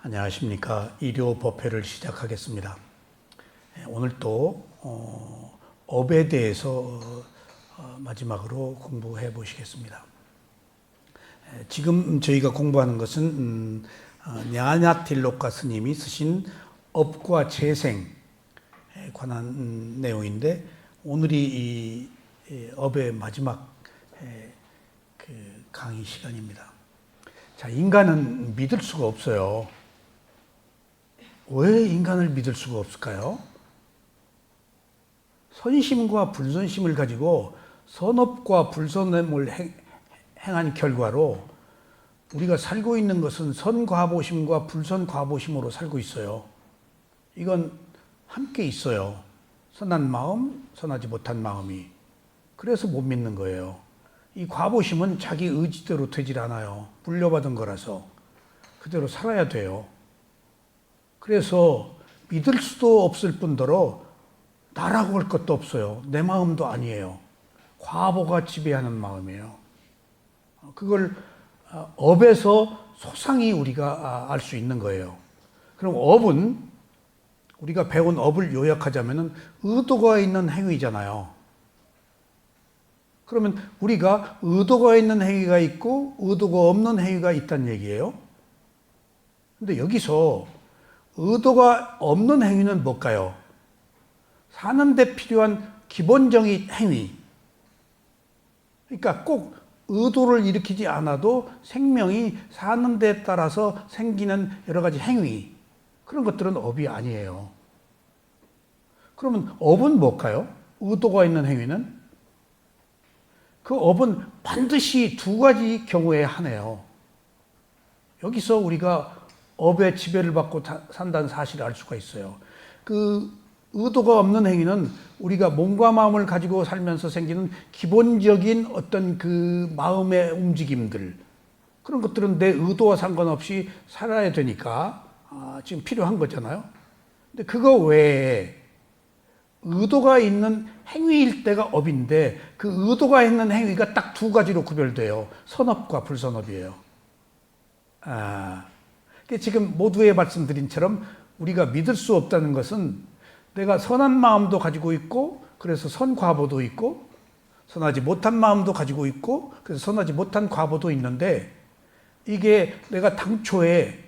안녕하십니까. 일요법회를 시작하겠습니다. 오늘 또 업에 대해서 마지막으로 공부해 보시겠습니다. 지금 저희가 공부하는 것은 냐냐틸로카 스님이 쓰신 업과 재생에 관한 내용인데, 오늘이 이 업의 마지막 강의 시간입니다. 자, 인간은 믿을 수가 없어요. 왜 인간을 믿을 수가 없을까요? 선심과 불선심을 가지고 선업과 불선업을 행한 결과로 우리가 살고 있는 것은 선과보심과 불선과보심으로 살고 있어요. 이건 함께 있어요. 선한 마음, 선하지 못한 마음이. 그래서 못 믿는 거예요. 이 과보심은 자기 의지대로 되질 않아요. 물려받은 거라서 그대로 살아야 돼요. 그래서 믿을 수도 없을 뿐더러 나라고 할 것도 없어요. 내 마음도 아니에요. 과보가 지배하는 마음이에요. 그걸 업에서 소상히 우리가 알 수 있는 거예요. 그럼 업은, 우리가 배운 업을 요약하자면 의도가 있는 행위잖아요. 그러면 우리가 의도가 있는 행위가 있고 의도가 없는 행위가 있다는 얘기예요. 근데 여기서 의도가 없는 행위는 뭘까요? 사는데 필요한 기본적인 행위. 그러니까 꼭 의도를 일으키지 않아도 생명이 사는 데 따라서 생기는 여러 가지 행위. 그런 것들은 업이 아니에요. 그러면 업은 뭘까요? 의도가 있는 행위는? 그 업은 반드시 두 가지 경우에 하네요. 여기서 우리가 업의 지배를 받고 산다는 사실을 알 수가 있어요. 그 의도가 없는 행위는 우리가 몸과 마음을 가지고 살면서 생기는 기본적인 어떤 그 마음의 움직임들, 그런 것들은 내 의도와 상관없이 살아야 되니까 지금 필요한 거잖아요. 근데 그거 외에 의도가 있는 행위일 때가 업인데, 그 의도가 있는 행위가 딱 두 가지로 구별돼요. 선업과 불선업이에요. 지금 모두에 말씀드린 처럼 우리가 믿을 수 없다는 것은 내가 선한 마음도 가지고 있고 그래서 선과보도 있고, 선하지 못한 마음도 가지고 있고 그래서 선하지 못한 과보도 있는데, 이게 내가 당초에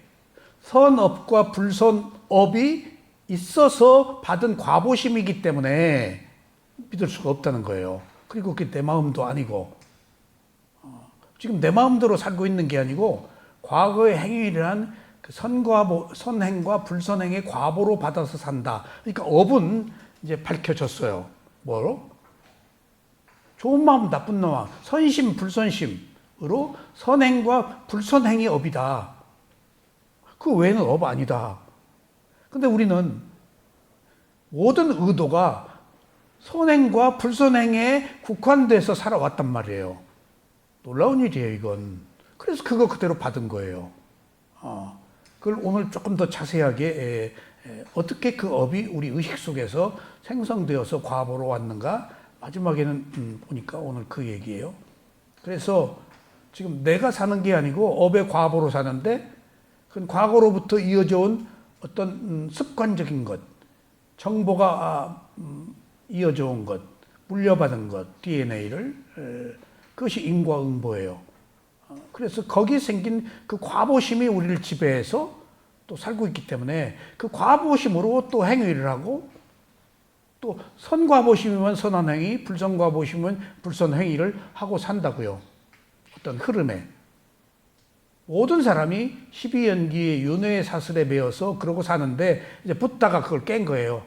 선업과 불선업이 있어서 받은 과보심이기 때문에 믿을 수가 없다는 거예요. 그리고 그게 내 마음도 아니고, 지금 내 마음대로 살고 있는 게 아니고 과거의 행위란 그 선행과 불선행의 과보로 받아서 산다. 그러니까 업은 이제 밝혀졌어요. 뭐로? 좋은 마음, 나쁜 마음, 선심, 불선심으로 선행과 불선행이 업이다. 그 외에는 업 아니다. 근데 우리는 모든 의도가 선행과 불선행에 국한돼서 살아왔단 말이에요. 놀라운 일이에요, 이건. 그래서 그거 그대로 받은 거예요. 그걸 오늘 조금 더 자세하게 어떻게 그 업이 우리 의식 속에서 생성되어서 과보로 왔는가, 마지막에는 보니까 오늘 그 얘기예요. 그래서 지금 내가 사는 게 아니고 업의 과보로 사는데, 그건 과거로부터 이어져 온 어떤 습관적인 것, 정보가 이어져 온 것, 물려받은 것, DNA를, 그것이 인과 응보예요. 그래서 거기에 생긴 그 과보심이 우리를 지배해서 또 살고 있기 때문에, 그 과보심으로 또 행위를 하고, 또 선과보심이면 선한 행위, 불선과보심이면 불선 행위를 하고 산다고요. 어떤 흐름에. 모든 사람이 12연기의 윤회의 사슬에 매여서 그러고 사는데, 이제 붓다가 그걸 깬 거예요.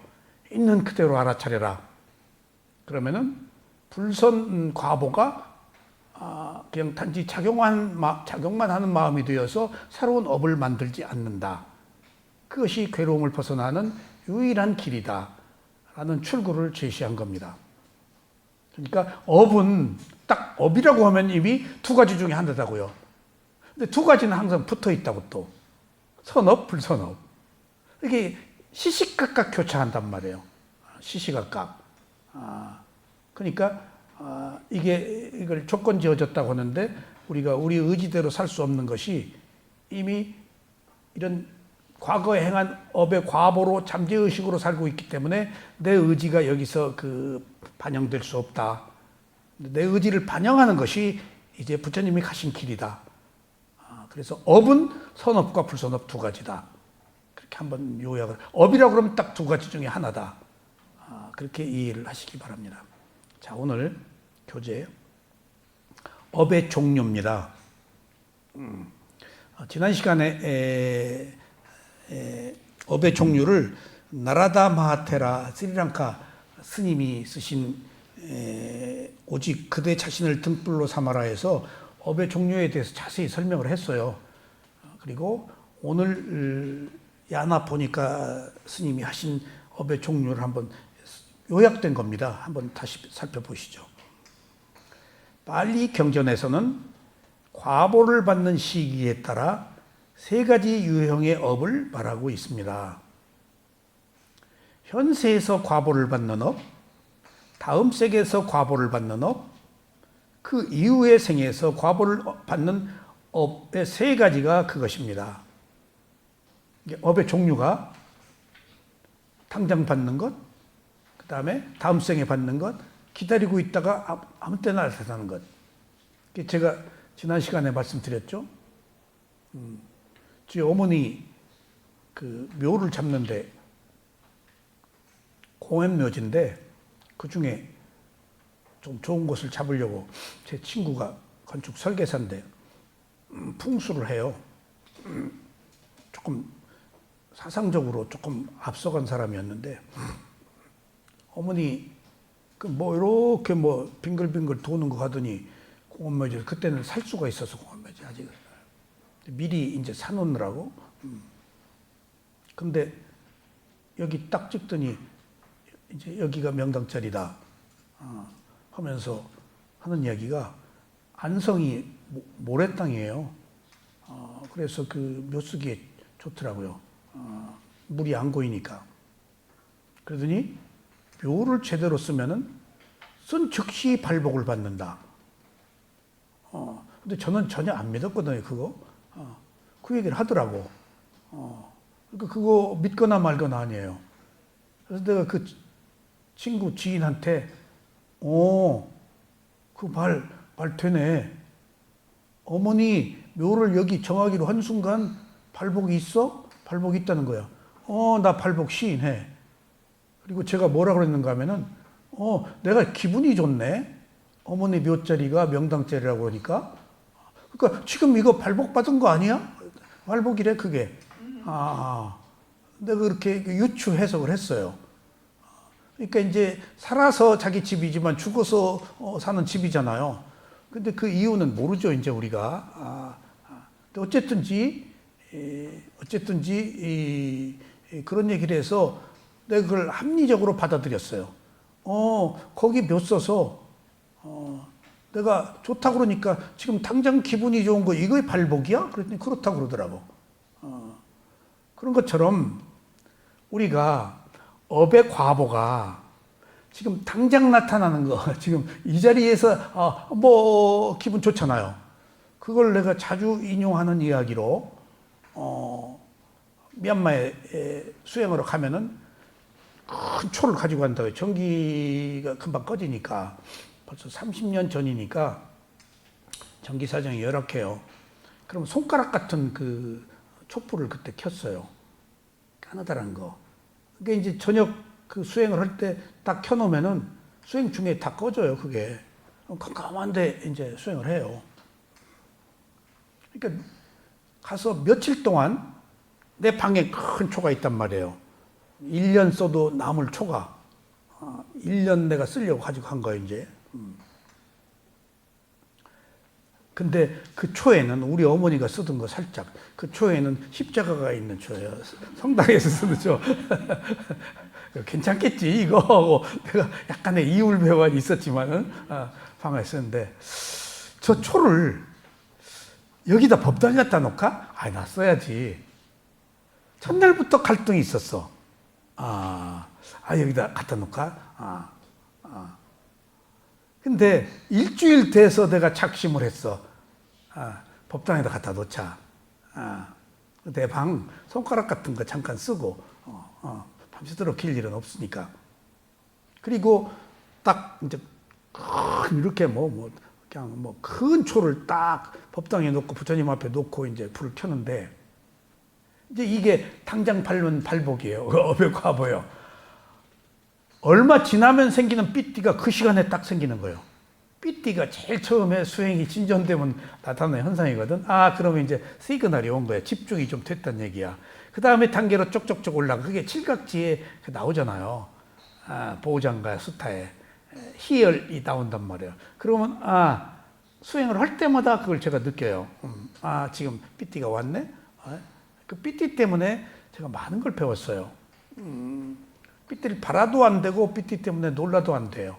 있는 그대로 알아차려라. 그러면은 불선 과보가 그냥 단지 작용만 하는 마음이 되어서 새로운 업을 만들지 않는다. 그것이 괴로움을 벗어나는 유일한 길이다 라는 출구를 제시한 겁니다. 그러니까 업은 딱 업이라고 하면 이미 두 가지 중에 하나다고요. 근데 두 가지는 항상 붙어 있다고, 또 선업, 불선업. 이게 시시각각 교차한단 말이에요. 시시각각. 그러니까 이걸 조건 지어졌다고 하는데, 우리가 우리 의지대로 살 수 없는 것이 이미 이런 과거에 행한 업의 과보로 잠재의식으로 살고 있기 때문에 내 의지가 여기서 반영될 수 없다. 내 의지를 반영하는 것이 이제 부처님이 가신 길이다. 그래서 업은 선업과 불선업 두 가지다. 그렇게 한번 요약을. 업이라고 그러면 딱 두 가지 중에 하나다. 그렇게 이해를 하시기 바랍니다. 자, 오늘 교재 업의 종류입니다. 지난 시간에 업의 종류를 나라다 마하테라 스리랑카 스님이 쓰신 오직 그대 자신을 등불로 삼아라에서 업의 종류에 대해서 자세히 설명을 했어요. 그리고 오늘 야나 보니까 스님이 하신 업의 종류를 한번 요약된 겁니다. 한번 다시 살펴보시죠. 빨리 경전에서는 과보를 받는 시기에 따라 세 가지 유형의 업을 말하고 있습니다. 현세에서 과보를 받는 업, 다음 세계에서 과보를 받는 업, 그 이후의 생에서 과보를 받는 업의 세 가지가 그것입니다. 업의 종류가 당장 받는 것, 그 다음에 다음 생에 받는 것, 기다리고 있다가 아무 때나 나타나는 것. 제가 지난 시간에 말씀드렸죠. 저희 어머니 묘를 잡는데 공원묘지인데 그 중에 좀 좋은 곳을 잡으려고 제 친구가 건축 설계사인데 풍수를 해요. 조금 사상적으로 조금 앞서간 사람이었는데 어머니 이렇게 빙글빙글 도는 거 하더니 공원묘지 그때는 살 수가 있어서 공원묘지 아직 미리 이제 사놓느라고. 근데 여기 딱 찍더니 이제 여기가 명당자리다 하면서 하는 이야기가 안성이 모래 땅이에요. 그래서 묘쓰기에 좋더라고요. 물이 안 고이니까. 그러더니 묘를 제대로 쓰면은 쓴 즉시 발복을 받는다. 근데 저는 전혀 안 믿었거든요, 그거. 그 얘기를 하더라고. 그러니까 그거 믿거나 말거나 아니에요. 그래서 내가 그 친구 지인한테, 그 말 되네. 어머니 묘를 여기 정하기로 한 순간 발복이 있어? 발복이 있다는 거야. 나 발복 시인해. 그리고 제가 뭐라 그랬는가 하면은, 내가 기분이 좋네. 어머니 묘자리가 명당자리라고 그러니까. 그러니까 지금 이거 발복 받은 거 아니야? 발복이래, 그게. 내가 그렇게 유추 해석을 했어요. 그러니까 이제 살아서 자기 집이지만 죽어서 사는 집이잖아요. 근데 그 이유는 모르죠, 이제 우리가. 어쨌든지 그런 얘기를 해서 내가 그걸 합리적으로 받아들였어요. 거기 묘 써서 내가 좋다고 그러니까 지금 당장 기분이 좋은 거 이거의 발복이야? 그랬더니 그렇다고 그러더라고. 그런 것처럼 우리가 업의 과보가 지금 당장 나타나는 거, 지금 이 자리에서 기분 좋잖아요. 그걸 내가 자주 인용하는 이야기로 미얀마에 수행하러 가면은 큰 초를 가지고 간다고요. 전기가 금방 꺼지니까 벌써 30년 전이니까 전기 사정이 열악해요. 그럼 손가락 같은 그 촛불을 그때 켰어요. 까느다란 거. 그게 이제 저녁 그 수행을 할 때 딱 켜놓으면은 수행 중에 다 꺼져요, 그게. 깜깜한데 이제 수행을 해요. 그러니까 가서 며칠 동안 내 방에 큰 초가 있단 말이에요. 1년 써도 남을 초가. 1년 내가 쓰려고 가지고 한 거예요, 이제. 근데 그 초에는 우리 어머니가 쓰던 거 살짝, 그 초에는 십자가가 있는 초예요. 성당에서 쓰는 초. 괜찮겠지, 이거 하고 내가 약간의 이율배반이 있었지만은, 방에 쓰는데, 저 초를 여기다 법당 갖다 놓을까? 나 써야지. 첫날부터 갈등이 있었어. 여기다 갖다 놓을까? 근데 일주일 돼서 내가 작심을 했어. 법당에다 갖다 놓자. 내 방 손가락 같은 거 잠깐 쓰고 밤새도록 길 일은 없으니까. 그리고 딱 이제 큰 이렇게 그냥 큰 초를 딱 법당에 놓고 부처님 앞에 놓고 이제 불을 켜는데, 이제 이게 당장 밟은 발복이에요. 어벽화보요. 얼마 지나면 생기는 삐띠가 그 시간에 딱 생기는 거예요. 삐띠가 제일 처음에 수행이 진전되면 나타나는 현상이거든. 그러면 이제 시그널이 온 거야. 집중이 좀 됐단 얘기야. 그 다음에 단계로 쪽쪽쪽 올라가. 그게 칠각지에 나오잖아요. 보호장과 수타에 희열이 나온단 말이에요. 그러면 수행을 할 때마다 그걸 제가 느껴요. 지금 삐띠가 왔네. 그 삐띠 때문에 제가 많은 걸 배웠어요. 삐띠를 바라도 안 되고 삐띠 때문에 놀라도 안 돼요.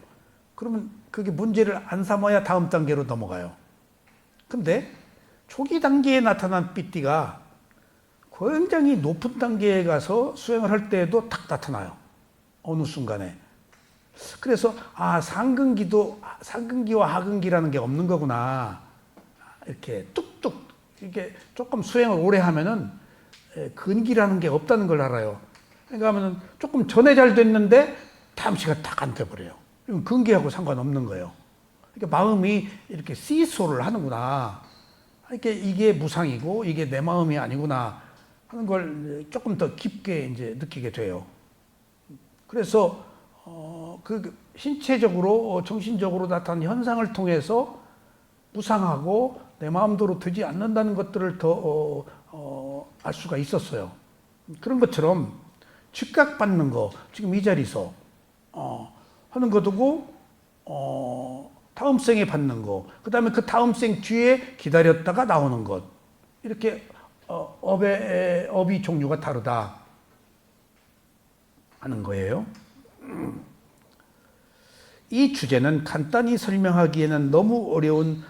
그러면 그게 문제를 안 삼아야 다음 단계로 넘어가요. 근데 초기 단계에 나타난 삐띠가 굉장히 높은 단계에 가서 수행을 할 때에도 딱 나타나요. 어느 순간에. 그래서 상근기와 하근기라는 게 없는 거구나. 이렇게 뚝뚝 이게 조금 수행을 오래 하면은 근기라는 게 없다는 걸 알아요. 그러니까 하면은 조금 전에 잘 됐는데 다음 시간 딱 안 돼버려요. 이건 근기하고 상관없는 거예요. 그러니까 마음이 이렇게 시소를 하는구나. 이게 무상이고 이게 내 마음이 아니구나 하는 걸 조금 더 깊게 이제 느끼게 돼요. 그래서 그 신체적으로 정신적으로 나타난 현상을 통해서 무상하고 내 마음대로 되지 않는다는 것들을 더 알 수가 있었어요. 그런 것처럼 즉각받는 거, 지금 이 자리에서 하는 것도고 다음 생에 받는 거, 그 다음에 그 다음 생 뒤에 기다렸다가 나오는 것, 이렇게 업이 종류가 다르다 하는 거예요. 이 주제는 간단히 설명하기에는 너무 어려운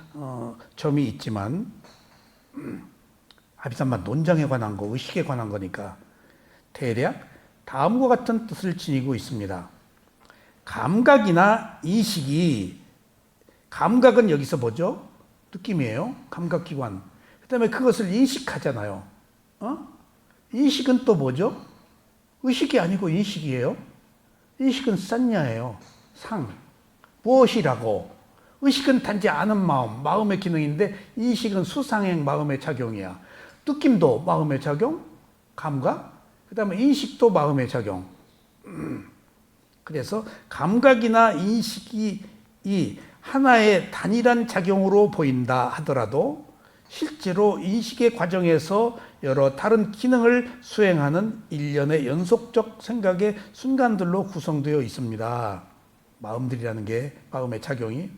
점이 있지만 비싼만 논장에 관한 거, 의식에 관한 거니까 대략 다음과 같은 뜻을 지니고 있습니다. 감각이나 인식이, 감각은 여기서 뭐죠? 느낌이에요. 감각기관. 그 다음에 그것을 인식하잖아요. 인식은 또 뭐죠? 의식이 아니고 인식이에요. 인식은 산냐예요. 상. 무엇이라고? 의식은 단지 아는 마음, 마음의 기능인데 인식은 수상행 마음의 작용이야. 느낌도 마음의 작용, 감각, 그 다음에 인식도 마음의 작용. 그래서 감각이나 인식이 이 하나의 단일한 작용으로 보인다 하더라도 실제로 인식의 과정에서 여러 다른 기능을 수행하는 일련의 연속적 생각의 순간들로 구성되어 있습니다. 마음들이라는 게, 마음의 작용이.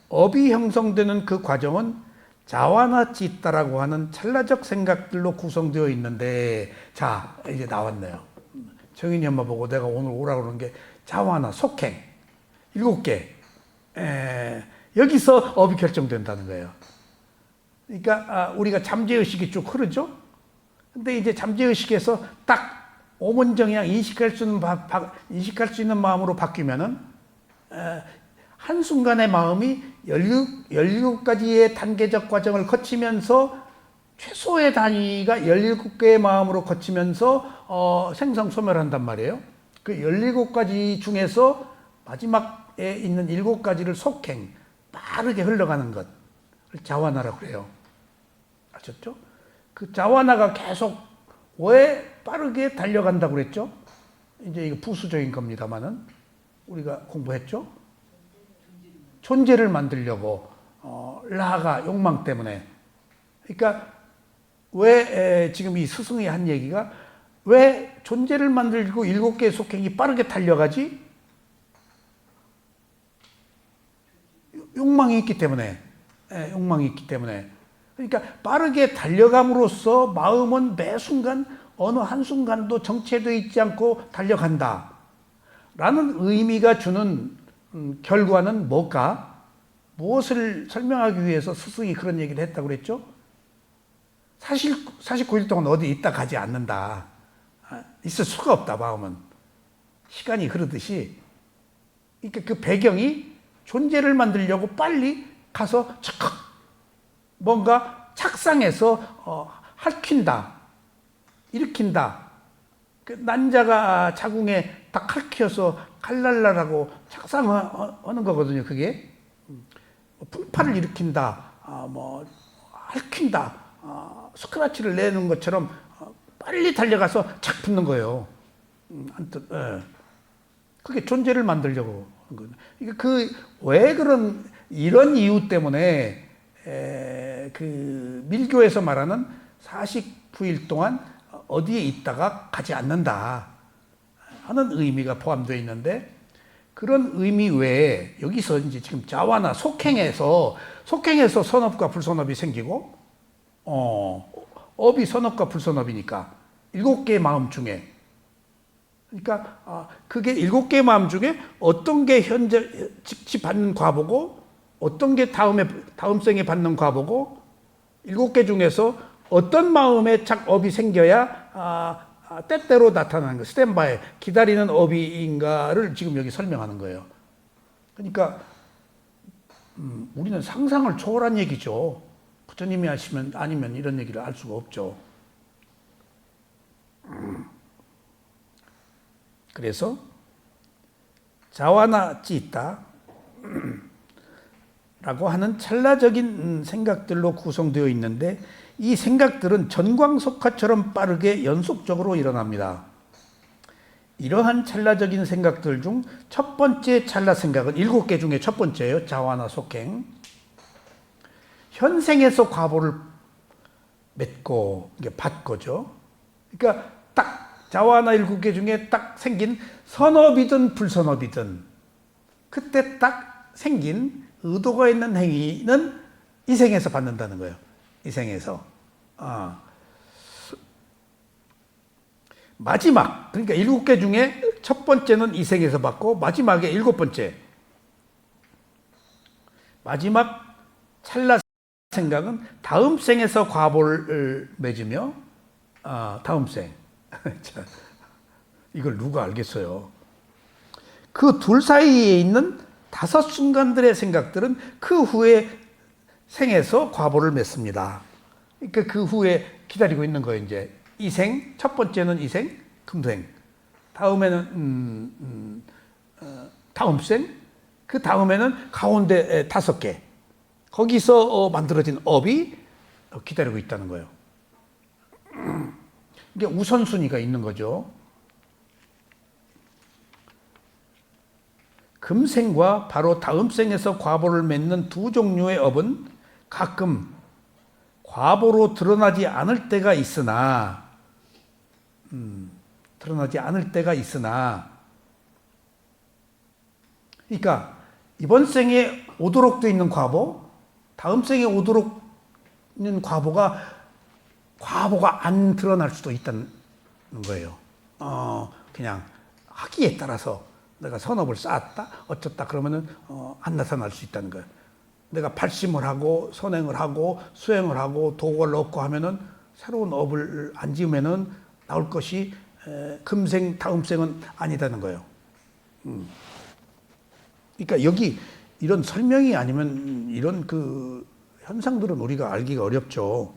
업이 형성되는 그 과정은 자와나 찌따라고 하는 찰나적 생각들로 구성되어 있는데, 자, 이제 나왔네요. 정인이 엄마 보고 내가 오늘 오라고 그러는 게 자와나, 속행, 7개. 여기서 업이 결정된다는 거예요. 그러니까 우리가 잠재의식이 쭉 흐르죠? 근데 이제 잠재의식에서 딱 오문정양 인식할 수 있는 마음으로 바뀌면은 한순간의 마음이 17가지의 단계적 과정을 거치면서 최소의 단위가 17개의 마음으로 거치면서 생성소멸한단 말이에요. 그 17가지 중에서 마지막에 있는 7가지를 속행, 빠르게 흘러가는 것, 자와나라고 그래요. 아셨죠? 그 자와나가 계속 왜 빠르게 달려간다고 그랬죠? 이제 이거 부수적인 겁니다만은 우리가 공부했죠? 존재를 만들려고, 라가 욕망 때문에. 그러니까 왜 지금 이 스승이 한 얘기가 왜 존재를 만들고 7개의 속행이 빠르게 달려가지? 욕망이 있기 때문에. 욕망이 있기 때문에. 그러니까 빠르게 달려감으로써 마음은 매 순간 어느 한순간도 정체되어 있지 않고 달려간다 라는 의미가 주는 결과는 뭘까? 무엇을 설명하기 위해서 스승이 그런 얘기를 했다고 그랬죠? 49일 동안 어디 있다 가지 않는다. 있을 수가 없다, 마음은. 시간이 흐르듯이. 그러니까 그 배경이 존재를 만들려고 빨리 가서 착 뭔가 착상해서 핥힌다, 일으킨다. 그 난자가 자궁에 딱 핥혀서 칼날라라고 착상하는 거거든요. 그게 풍파를 일으킨다, 뭐 핥힌다, 스크라치를 내는 것처럼 빨리 달려가서 착 붙는 거예요. 그게 존재를 만들려고 하는 거예요. 왜 이런 이유 때문에 그 밀교에서 말하는 49일 동안 어디에 있다가 가지 않는다 하는 의미가 포함되어 있는데, 그런 의미 외에 여기서 이제 지금 자와나 속행에서 선업과 불선업이 생기고, 업이 선업과 불선업이니까 7개의 마음 중에, 그러니까 그게 7개의 마음 중에 어떤 게 현재 즉시 받는 과보고 어떤 게 다음 생에 받는 과보고, 7개 중에서 어떤 마음에 업이 생겨야 때때로 나타나는 거, 스탠바이, 기다리는 업인가를 지금 여기 설명하는 거예요. 그러니까 우리는 상상을 초월한 얘기죠. 부처님이 하시면 아니면 이런 얘기를 할 수가 없죠. 그래서 자와나 찌있다 라고 하는 찰나적인 생각들로 구성되어 있는데, 이 생각들은 전광석화처럼 빠르게 연속적으로 일어납니다. 이러한 찰나적인 생각들 중 첫 번째 찰나 생각은 7개 중에 첫 번째예요. 자와나 속행. 현생에서 과보를 맺고 받 거죠. 그러니까 딱 자와나 7개 중에 딱 생긴 선업이든 불선업이든 그때 딱 생긴 의도가 있는 행위는 이 생에서 받는다는 거예요. 이 생에서. 마지막, 그러니까 7개 중에 첫 번째는 이 생에서 받고, 마지막에 7번째, 마지막 찰나 생각은 다음 생에서 과보를 맺으며, 다음 생. 이걸 누가 알겠어요? 그 둘 사이에 있는 5 순간들의 생각들은 그 후에 생에서 과보를 맺습니다. 그러니까 그 후에 기다리고 있는 거예요. 이제 이생, 첫 번째는 이생, 금생. 다음에는 다음 생, 그 다음에는 가운데 5개. 거기서 만들어진 업이 기다리고 있다는 거예요. 이게 우선순위가 있는 거죠. 금생과 바로 다음 생에서 과보를 맺는 두 종류의 업은 가끔 과보로 드러나지 않을 때가 있으나, 그러니까 이번 생에 오도록 되어 있는 과보, 다음 생에 오도록 있는 과보가 안 드러날 수도 있다는 거예요. 그냥 하기에 따라서 내가 선업을 쌓았다, 어쩌다 그러면은 안 나타날 수 있다는 거예요. 내가 발심을 하고 선행을 하고 수행을 하고 도구를 얻고 하면은 새로운 업을 안 지으면은 나올 것이 금생 다음 생은 아니다는 거예요. 그러니까 여기 이런 설명이 아니면 이런 그 현상들은 우리가 알기가 어렵죠.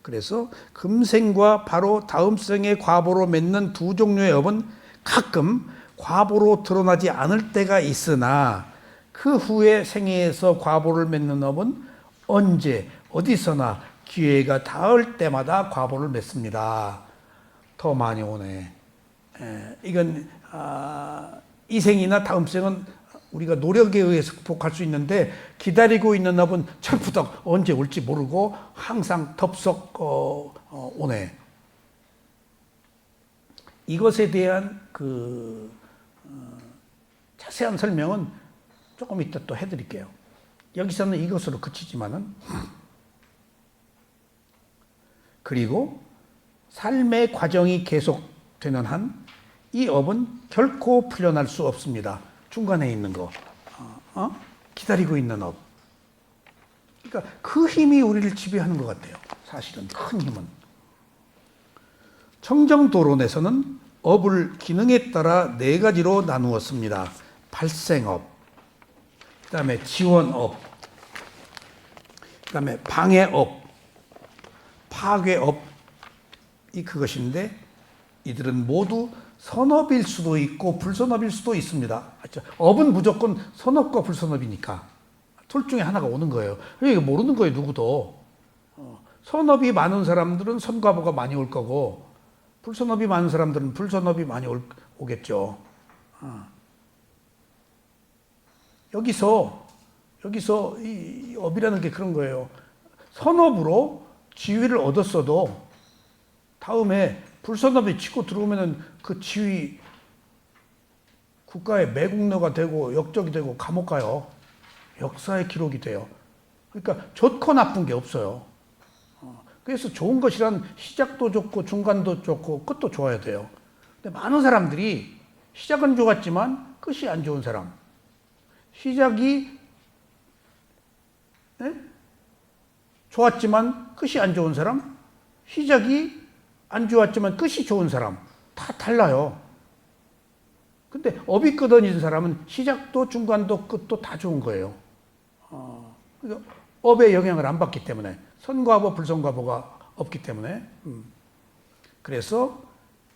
그래서 금생과 바로 다음 생의 과보로 맺는 두 종류의 업은 가끔 과보로 드러나지 않을 때가 있으나, 그 후에 생애에서 과보를 맺는 업은 언제 어디서나 기회가 닿을 때마다 과보를 맺습니다. 더 많이 오네. 이건 이 생이나 다음 생은 우리가 노력에 의해서 극복할 수 있는데, 기다리고 있는 업은 철푸덕 언제 올지 모르고 항상 덥석 오네. 이것에 대한 그 자세한 설명은 조금 이따 또 해드릴게요. 여기서는 이것으로 그치지만은, 그리고 삶의 과정이 계속되는 한 이 업은 결코 풀려날 수 없습니다. 중간에 있는 거, 기다리고 있는 업. 그러니까 그 힘이 우리를 지배하는 것 같아요. 사실은 큰 힘은. 청정도론에서는 업을 기능에 따라 4가지로 나누었습니다. 발생업, 그 다음에 지원업, 그 다음에 방해업, 파괴 업이 그것인데 이들은 모두 선업일 수도 있고 불선업일 수도 있습니다. 업은 무조건 선업과 불선업이니까 둘 중에 하나가 오는 거예요. 이게 모르는 거예요, 누구도. 선업이 많은 사람들은 선과보가 많이 올 거고 불선업이 많은 사람들은 불선업이 많이 오겠죠. 여기서 이 업이라는 게 그런 거예요. 선업으로 지위를 얻었어도 다음에 불선업이 치고 들어오면은 그 지위 국가의 매국노가 되고 역적이 되고 감옥 가요. 역사의 기록이 돼요. 그러니까 좋고 나쁜 게 없어요. 그래서 좋은 것이란 시작도 좋고 중간도 좋고 끝도 좋아야 돼요. 근데 많은 사람들이 시작은 좋았지만 끝이 안 좋은 사람, 시작이 좋았지만 끝이 안 좋은 사람, 시작이 안 좋았지만 끝이 좋은 사람 다 달라요. 근데 업이 끊어진 사람은 시작도 중간도 끝도 다 좋은 거예요. 그러니까 업의 영향을 안 받기 때문에 선과보 불선과보가 없기 때문에 그래서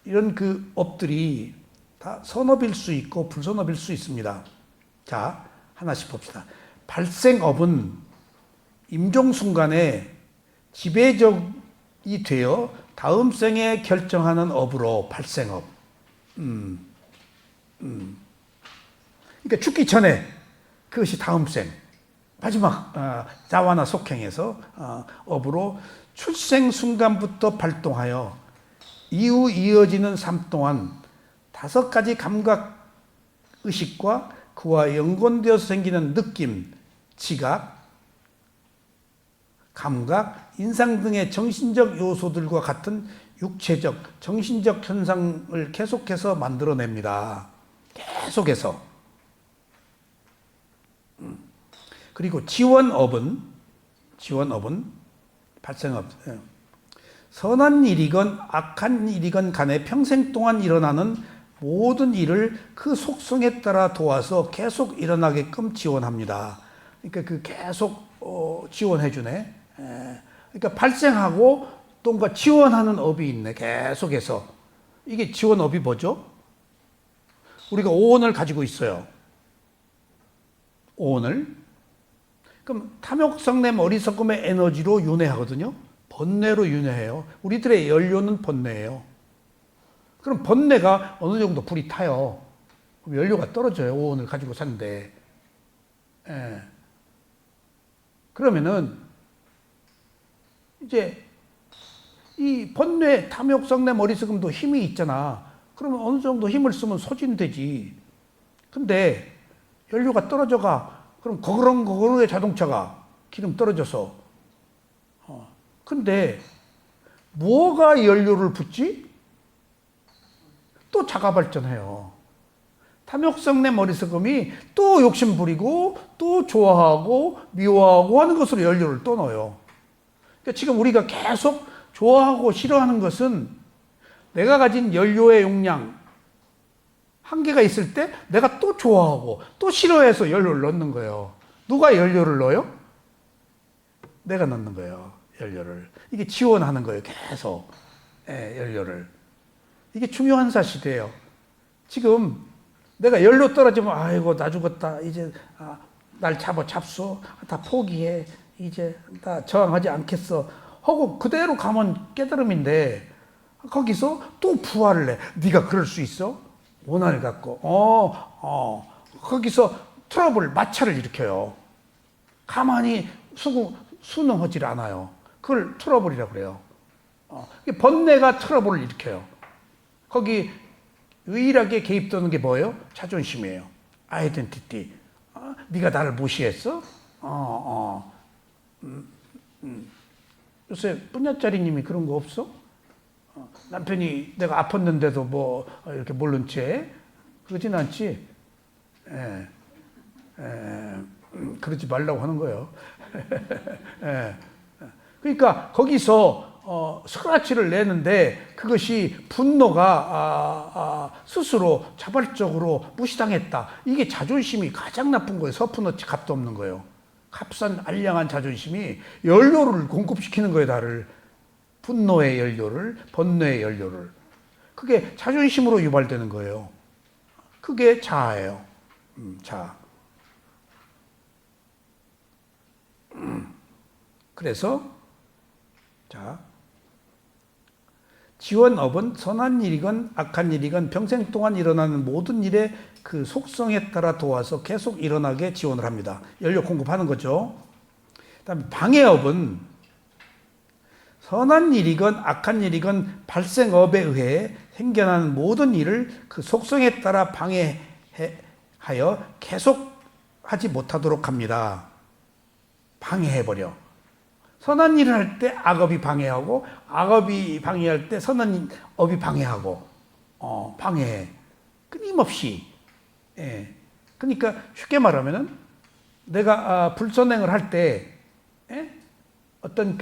이런 그 업들이 다 선업일 수 있고 불선업일 수 있습니다. 자, 하나씩 봅시다. 발생업은 임종순간에 지배적이 되어 다음 생에 결정하는 업으로 발생업. 그러니까 죽기 전에 그것이 다음 생 마지막 자와나 속행에서 업으로 출생 순간부터 발동하여 이후 이어지는 삶 동안 5가지 감각 의식과 그와 연관되어서 생기는 느낌, 지각, 감각, 인상 등의 정신적 요소들과 같은 육체적, 정신적 현상을 계속해서 만들어냅니다. 계속해서. 그리고 지원업은 발생업. 선한 일이건 악한 일이건 간에 평생 동안 일어나는 모든 일을 그 속성에 따라 도와서 계속 일어나게끔 지원합니다. 그러니까 그 계속 지원해 주네. 그러니까 발생하고 또 뭔가 지원하는 업이 있네. 계속해서. 이게 지원업이 뭐죠? 우리가 오온을 가지고 있어요. 오온을. 그럼 탐욕성내 어리석음의 에너지로 윤회하거든요. 번뇌로 윤회해요. 우리들의 연료는 번뇌예요. 그럼 번뇌가 어느 정도 불이 타요. 그럼 연료가 떨어져요. 오온을 가지고 사는데. 그러면은 이제 이 번뇌, 탐욕성내 어리석음도 힘이 있잖아. 그러면 어느 정도 힘을 쓰면 소진되지. 근데 연료가 떨어져가. 그럼 거그렁거그렁의 자동차가 기름 떨어져서. 근데 뭐가 연료를 붓지? 또 자가 발전해요. 탐욕성내 어리석음이 또 욕심 부리고 또 좋아하고 미워하고 하는 것으로 연료를 또 넣어요. 그러니까 지금 우리가 계속 좋아하고 싫어하는 것은 내가 가진 연료의 용량 한계가 있을 때 내가 또 좋아하고 또 싫어해서 연료를 넣는 거예요. 누가 연료를 넣어요? 내가 넣는 거예요. 연료를. 이게 지원하는 거예요. 계속 연료를. 이게 중요한 사실이에요. 지금 내가 연료 떨어지면 아이고 나 죽었다. 이제 날 잡수. 다 포기해. 이제 나 저항하지 않겠어. 하고 그대로 가면 깨달음인데 거기서 또 부활을 해. 네가 그럴 수 있어? 원한을 갖고. 거기서 트러블, 마찰을 일으켜요. 가만히 순응하지 않아요. 그걸 트러블이라고 그래요. 번뇌가 트러블을 일으켜요. 거기 유일하게 개입되는 게 뭐예요? 자존심이에요. 아이덴티티. 네가 나를 무시했어? 요새 뿌냐짜리님이 그런 거 없어? 남편이 내가 아팠는데도 뭐 이렇게 모른 채 그러진 않지. 그러지 말라고 하는 거예요. 그러니까 거기서 스크라치를 내는데 그것이 분노가 스스로 자발적으로 무시당했다. 이게 자존심이 가장 나쁜 거예요. 서푼어치 값도 없는 거예요. 값싼 알량한 자존심이 연료를 공급시키는 거예요. 나를 분노의 연료를, 번뇌의 연료를. 그게 자존심으로 유발되는 거예요. 그게 자아예요. 자아. 그래서 자, 지원업은 선한 일이건 악한 일이건 평생 동안 일어나는 모든 일의 그 속성에 따라 도와서 계속 일어나게 지원을 합니다. 연료 공급하는 거죠. 그다음에 방해업은 선한 일이건 악한 일이건 발생업에 의해 생겨나는 모든 일을 그 속성에 따라 방해하여 계속 하지 못하도록 합니다. 방해해버려. 선한 일을 할 때 악업이 방해하고, 악업이 방해할 때 선한 업이 방해하고, 방해해. 끊임없이. 예. 그러니까 쉽게 말하면은 내가 불선행을 할 때, 예? 어떤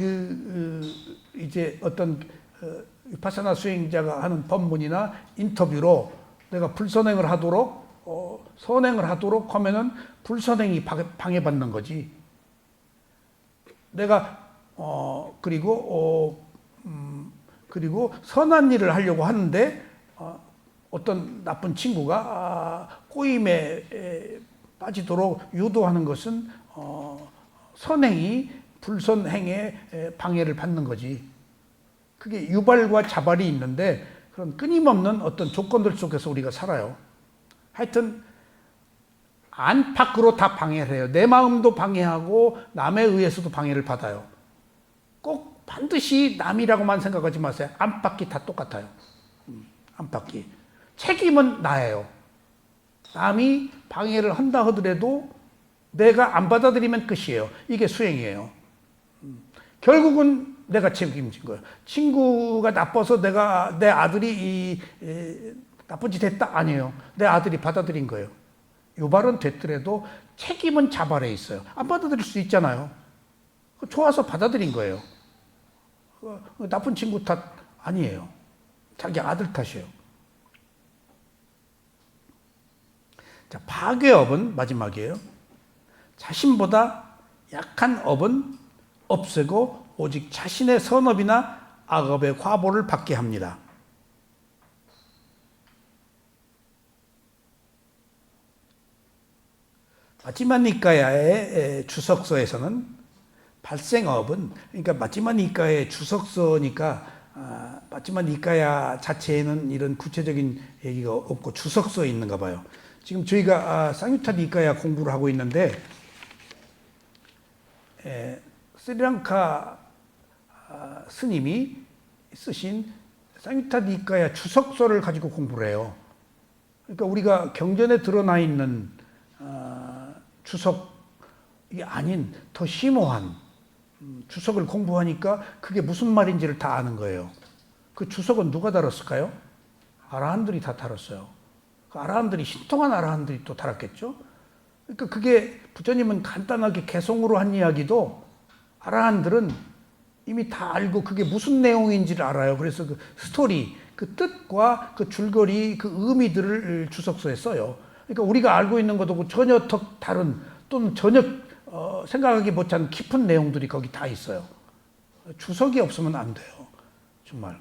이제 어떤 위파사나 수행자가 하는 법문이나 인터뷰로 내가 불선행을 하도록, 선행을 하도록 하면은 불선행이 방해받는 거지. 내가 그리고 선한 일을 하려고 하는데 어떤 나쁜 친구가 꼬임에 빠지도록 유도하는 것은 선행이 불선행에 방해를 받는 거지. 그게 유발과 자발이 있는데 그런 끊임없는 어떤 조건들 속에서 우리가 살아요. 하여튼 안팎으로 다 방해를 해요. 내 마음도 방해하고 남에 의해서도 방해를 받아요. 꼭 반드시 남이라고만 생각하지 마세요. 안팎이 다 똑같아요. 안팎이. 책임은 나예요. 남이 방해를 한다 하더라도 내가 안 받아들이면 끝이에요. 이게 수행이에요. 결국은 내가 책임진 거예요. 친구가 나빠서 내 아들이 나쁜 짓 했다? 아니에요. 내 아들이 받아들인 거예요. 유발은 됐더라도 책임은 자발에 있어요. 안 받아들일 수 있잖아요. 좋아서 받아들인 거예요. 나쁜 친구 탓 아니에요. 자기 아들 탓이에요. 자, 파괴업은 마지막이에요. 자신보다 약한 업은 없애고 오직 자신의 선업이나 악업의 과보를 받게 합니다. 마지막 니까야의 주석서에서는 발생업은, 그러니까 마지막 니까야의 주석서니까 마지막 니까야 자체에는 이런 구체적인 얘기가 없고 주석서에 있는가 봐요. 지금 저희가 쌍유타 니까야 공부를 하고 있는데 스리랑카 스님이 쓰신 쌍유타 니까야 주석서를 가지고 공부를 해요. 그러니까 우리가 경전에 드러나 있는 주석이 아닌 더 심오한 주석을 공부하니까 그게 무슨 말인지를 다 아는 거예요. 그 주석은 누가 달았을까요? 아라한들이 다 달았어요. 그 아라한들이, 신통한 아라한들이 또 달았겠죠? 그러니까 그게 부처님은 간단하게 개성으로 한 이야기도 아라한들은 이미 다 알고 그게 무슨 내용인지를 알아요. 그래서 그 스토리, 그 뜻과 그 줄거리, 그 의미들을 주석서에 써요. 그러니까 우리가 알고 있는 것도 전혀 다른 또는 전혀 생각하기 못한 깊은 내용들이 거기 다 있어요. 주석이 없으면 안 돼요. 정말.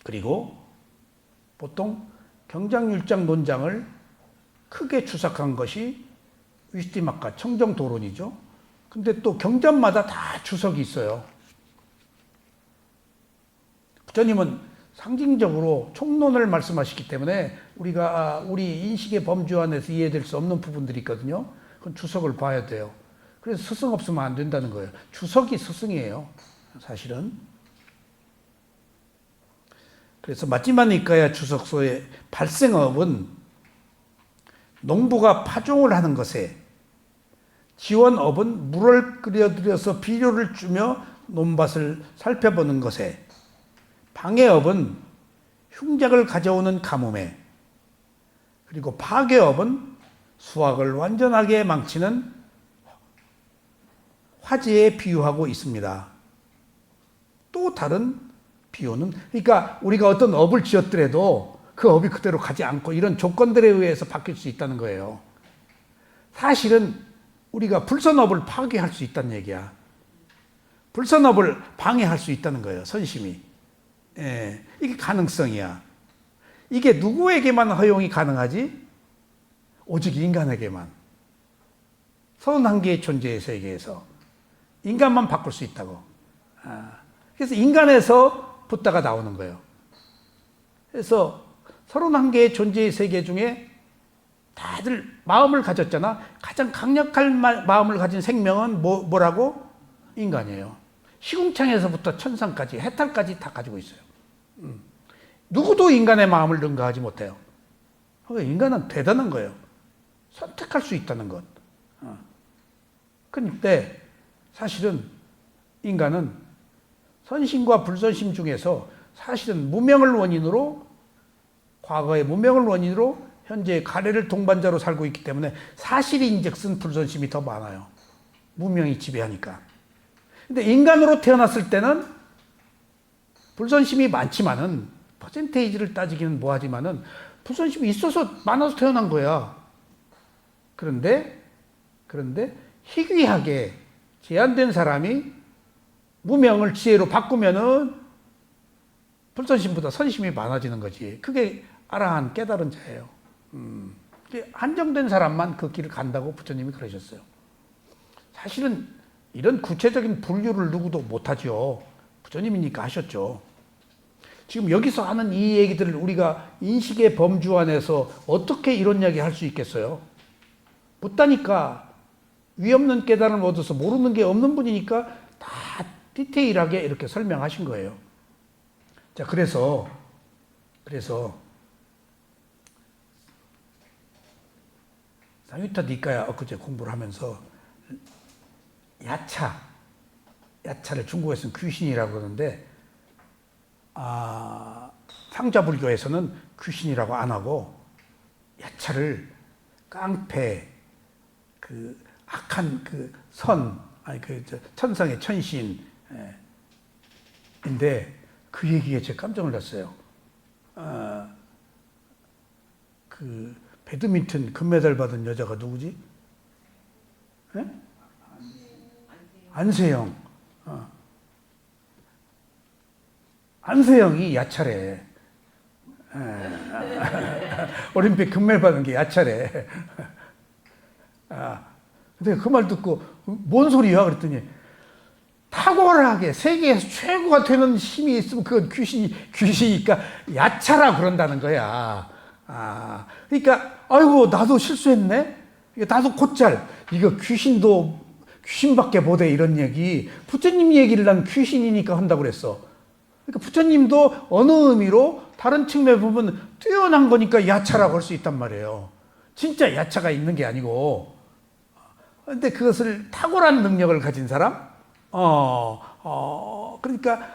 그리고 보통 경장율장 논장을 크게 주석한 것이 위시티마카 청정도론이죠. 근데 또 경전마다 다 주석이 있어요. 부처님은 상징적으로 총론을 말씀하시기 때문에 우리가 우리 인식의 범주 안에서 이해될 수 없는 부분들이 있거든요. 그건 주석을 봐야 돼요. 그래서 스승 없으면 안 된다는 거예요. 주석이 스승이에요. 사실은. 그래서 마지막 니까야 주석서의 발생업은 농부가 파종을 하는 것에, 지원업은 물을 끓여들여서 비료를 주며 논밭을 살펴보는 것에, 방해업은 흉작을 가져오는 가뭄에, 그리고 파괴업은 수확을 완전하게 망치는 화재에 비유하고 있습니다. 또 다른 비유는, 그러니까 우리가 어떤 업을 지었더라도 그 업이 그대로 가지 않고 이런 조건들에 의해서 바뀔 수 있다는 거예요. 사실은 우리가 불선업을 파괴할 수 있다는 얘기야. 불선업을 방해할 수 있다는 거예요. 선심이. 예, 이게 가능성이야. 이게 누구에게만 허용이 가능하지? 오직 인간에게만. 31개의 존재의 세계에서 인간만 바꿀 수 있다고. 그래서 인간에서 붓다가 나오는 거예요. 그래서 31개의 존재의 세계 중에 다들 마음을 가졌잖아. 가장 강력한 마음을 가진 생명은 뭐라고? 인간이에요. 시궁창에서부터 천상까지, 해탈까지 다 가지고 있어요. 누구도 인간의 마음을 능가하지 못해요. 그러니까 인간은 대단한 거예요. 선택할 수 있다는 것. 그런데 사실은 인간은 선심과 불선심 중에서 사실은 무명을 원인으로, 과거의 무명을 원인으로 현재 가래를 동반자로 살고 있기 때문에 사실인즉슨 불선심이 더 많아요. 무명이 지배하니까. 근데 인간으로 태어났을 때는 불선심이 많지만은, 퍼센테이지를 따지기는 뭐하지만은 불선심이 있어서 많아서 태어난 거야. 그런데 희귀하게 제한된 사람이 무명을 지혜로 바꾸면은 불선심보다 선심이 많아지는 거지. 그게 아라한 깨달은 자예요. 한정된 사람만 그 길을 간다고 부처님이 그러셨어요. 사실은 이런 구체적인 분류를 누구도 못하죠. 부처님이니까 하셨죠. 지금 여기서 하는 이 얘기들을 우리가 인식의 범주 안에서 어떻게 이런 이야기 할 수 있겠어요? 못하니까, 위 없는 깨달음을 얻어서 모르는 게 없는 분이니까 다 디테일하게 이렇게 설명하신 거예요. 자, 그래서 상유타 니까야 엊그제 공부를 하면서 야차를 중국에서는 귀신이라고 그러는데, 상자불교에서는 귀신이라고 안 하고 야차를 깡패, 그 악한 그 천상의 천신인데, 그 얘기에 제가 깜짝 놀랐어요. 그 배드민턴 금메달 받은 여자가 누구지? 에? 안세영. 안세영이 야차래. 올림픽 금메달 받은 게 야차래. 근데 그 말 듣고 뭔 소리야? 그랬더니 탁월하게 세계에서 최고가 되는 힘이 있으면 그건 귀신이니까 야차라 그런다는 거야. 그러니까 아이고 나도 실수했네. 나도 곧잘 이거 귀신밖에 못해 이런 얘기. 부처님 얘기를 난 귀신이니까 한다고 그랬어. 그러니까 부처님도 어느 의미로 다른 측면에 보면 뛰어난 거니까 야차라고 할 수 있단 말이에요. 진짜 야차가 있는 게 아니고. 근데 그것을 탁월한 능력을 가진 사람? 그러니까,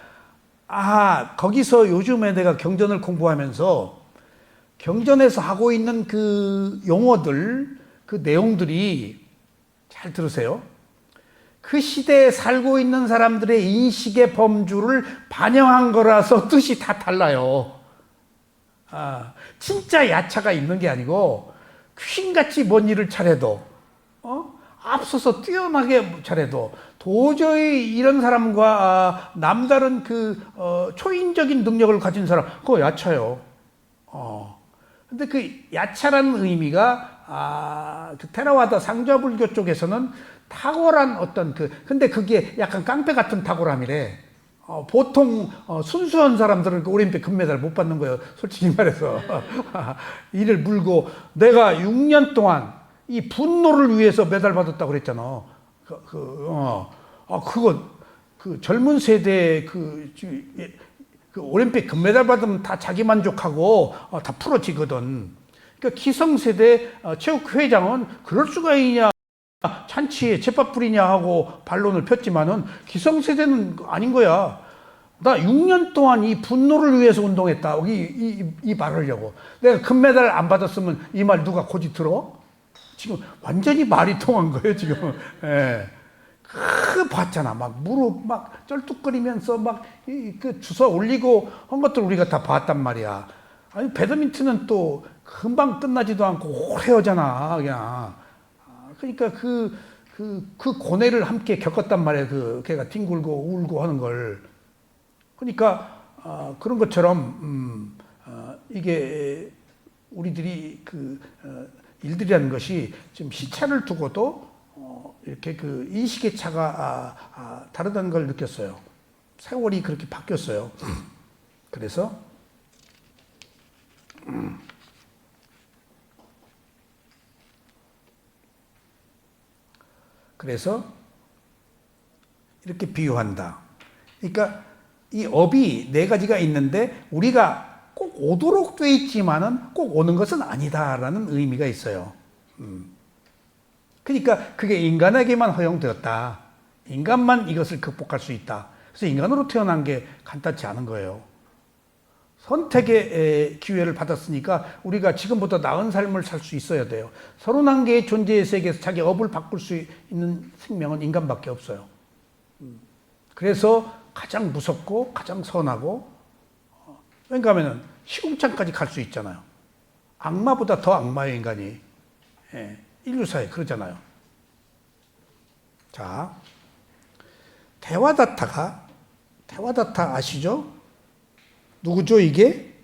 거기서 요즘에 내가 경전을 공부하면서 경전에서 하고 있는 그 용어들, 그 내용들이 잘 들으세요. 그 시대에 살고 있는 사람들의 인식의 범주를 반영한 거라서 뜻이 다 달라요. 진짜 야차가 있는 게 아니고 귀신같이 뭔 일을 잘해도 앞서서 뛰어나게 잘해도 도저히 이런 사람과 남다른 그 초인적인 능력을 가진 사람, 그거 야차요. 근데 그 야차라는 의미가 그 테라와다 상좌불교 쪽에서는 탁월한 어떤 근데 그게 약간 깡패 같은 탁월함이래. 보통 순수한 사람들은 그 올림픽 금메달 못 받는 거예요. 솔직히 말해서. 이를 물고 내가 6년 동안 이 분노를 위해서 메달 받았다고 그랬잖아. 그거 그 젊은 세대 그 올림픽 금메달 받으면 다 자기 만족하고 다 풀어지거든. 그러니까 기성세대 체육회장은 그럴 수가 있냐, 잔치에 제밥 뿌리냐 하고 반론을 폈지만은 기성세대는 아닌 거야. 나 6년 동안 이 분노를 위해서 운동했다. 이 말을 하려고. 내가 금메달 안 받았으면 이 말 누가 고지 들어? 지금 완전히 말이 통한 거예요, 지금. 예. 봤잖아. 막 무릎 막 쩔뚝거리면서 막 그 주워 올리고 한 것들 우리가 다 봤단 말이야. 아니, 배드민턴은 또 금방 끝나지도 않고 오래 하잖아, 그냥. 그러니까 그 그 고뇌를 함께 겪었단 말이에요. 걔가 뒹굴고 울고 하는 걸. 그러니까 그런 것처럼 이게 우리들이 일들이라는 것이 지금 시차를 두고도 이렇게 인식의 차가 다르다는 걸 느꼈어요. 세월이 그렇게 바뀌었어요. 그래서 이렇게 비유한다. 그러니까 이 업이 네 가지가 있는데 우리가 꼭 오도록 돼 있지만은 꼭 오는 것은 아니다라는 의미가 있어요. 그러니까 그게 인간에게만 허용되었다. 인간만 이것을 극복할 수 있다. 그래서 인간으로 태어난 게 간단치 않은 거예요. 선택의 기회를 받았으니까 우리가 지금보다 나은 삶을 살 수 있어야 돼요. 31개의 존재의 세계에서 자기 업을 바꿀 수 있는 생명은 인간밖에 없어요. 그래서 가장 무섭고 가장 선하고, 왜냐하면 시궁창까지 갈 수 있잖아요. 악마보다 더 악마예요, 인간이. 인류사에 그러잖아요. 자, 데와다타 아시죠? 누구죠, 이게?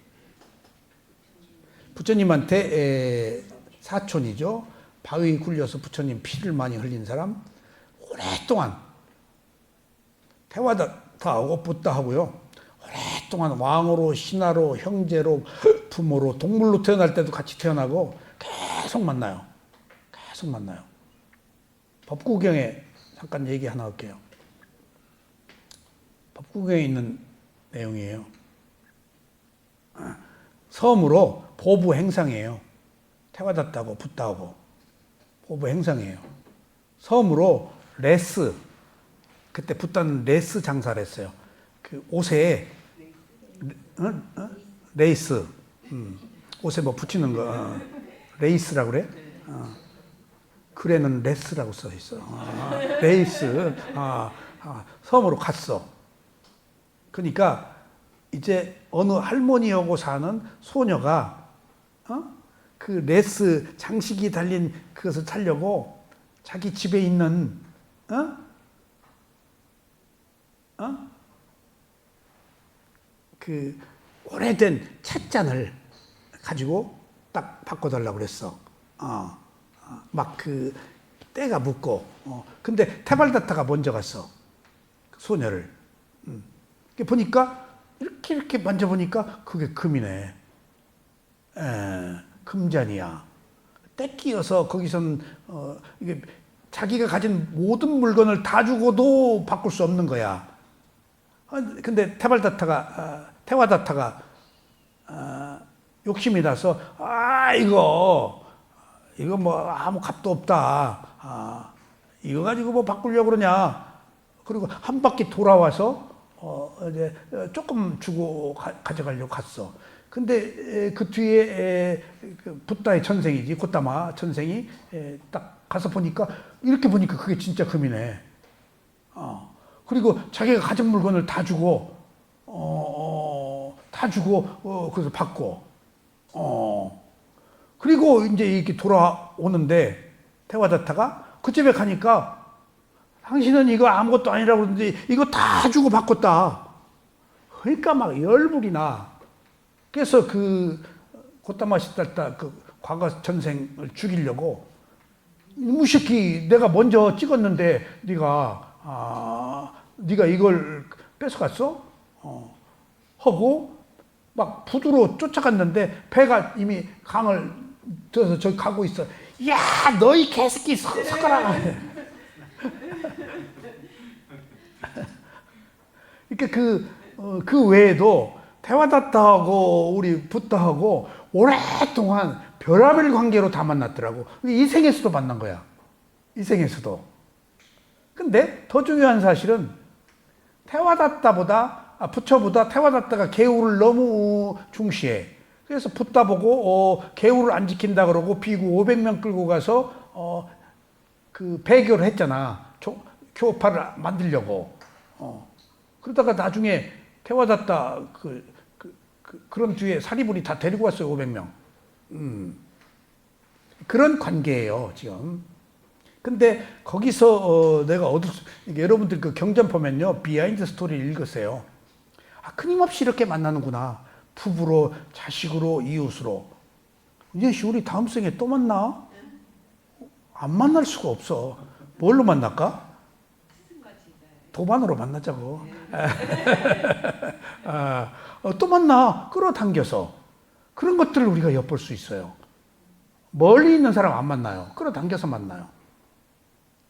부처님한테 사촌이죠. 바위 굴려서 부처님 피를 많이 흘린 사람. 오랫동안 데와다타하고 붓다하고요. 오랫동안 왕으로, 신하로, 형제로, 부모로, 동물로 태어날 때도 같이 태어나고 계속 만나요. 법구경에 잠깐 얘기 하나 할게요. 법구경에 있는 내용이에요. 섬으로 보부 행상이에요. 태와다타하고 붓다하고 보부 행상이에요. 섬으로 레스, 그때 붓다는 레스 장사를 했어요. 그 옷에 레이스, 옷에 뭐 붙이는 거 레이스라고 그래? 글에는 레스라고 써 있어. 레이스. 섬으로 갔어. 그러니까 이제 어느 할머니하고 사는 소녀가 그 레스 장식이 달린 그것을 사려고 자기 집에 있는 그 오래된 찻잔을 가지고 딱 바꿔달라고 그랬어. 막 때가 묻고. 근데 테발다타가 먼저 갔어. 소녀를. 보니까 이렇게 만져보니까 그게 금이네. 금잔이야. 때 끼어서 거기선 이게 자기가 가진 모든 물건을 다 주고도 바꿀 수 없는 거야. 근데 테와다타가 욕심이 나서 이거 뭐 아무 값도 없다. 이거 가지고 뭐 바꾸려고 그러냐. 그리고 한 바퀴 돌아와서 이제 조금 주고 가져가려고 갔어. 근데 그 뒤에 그 붓다의 천생이지, 고타마 천생이 딱 가서 보니까 이렇게 보니까 그게 진짜 금이네. 그리고 자기가 가진 물건을 다 주고 그래서 받고. 그리고 이제 이렇게 돌아오는데 테와다타가 그 집에 가니까 당신은 이거 아무것도 아니라고 그러는데 이거 다 주고 바꿨다. 그러니까 막 열불이 나. 그래서 그 고타마 시달타 그 과거 전생을 죽이려고, 무식히 내가 먼저 찍었는데 네가 이걸 뺏어갔어? 하고 막 부두로 쫓아갔는데 배가 이미 강을 들어서 저기 가고 있어. 야, 너희 개새끼 섞어라. 그러니까 그 외에도 테와다타하고 우리 붓다하고 오랫동안 별의별 관계로 다 만났더라고. 이 생에서도 만난 거야. 이 생에서도. 근데 더 중요한 사실은 부처보다 테와다타가 계우를 너무 중시해. 그래서 붓다 보고 계우를 안 지킨다 그러고 비구 500명 끌고 가서 그 배교를 했잖아. 교파를 만들려고. 그러다가 나중에 테와다타 그런 뒤에 사리불이 다 데리고 왔어요. 500명. 그런 관계예요, 지금. 근데 거기서 내가 여러분들 그 경전 보면요, 비하인드 스토리를 읽으세요. 아, 끊임없이 이렇게 만나는구나. 부부로, 자식으로, 이웃으로. 이제 우리 다음 생에 또 만나? 안 만날 수가 없어. 뭘로 만날까? 도반으로 만나자고. 또 만나. 끌어당겨서. 그런 것들을 우리가 엿볼 수 있어요. 멀리 있는 사람 안 만나요. 끌어당겨서 만나요.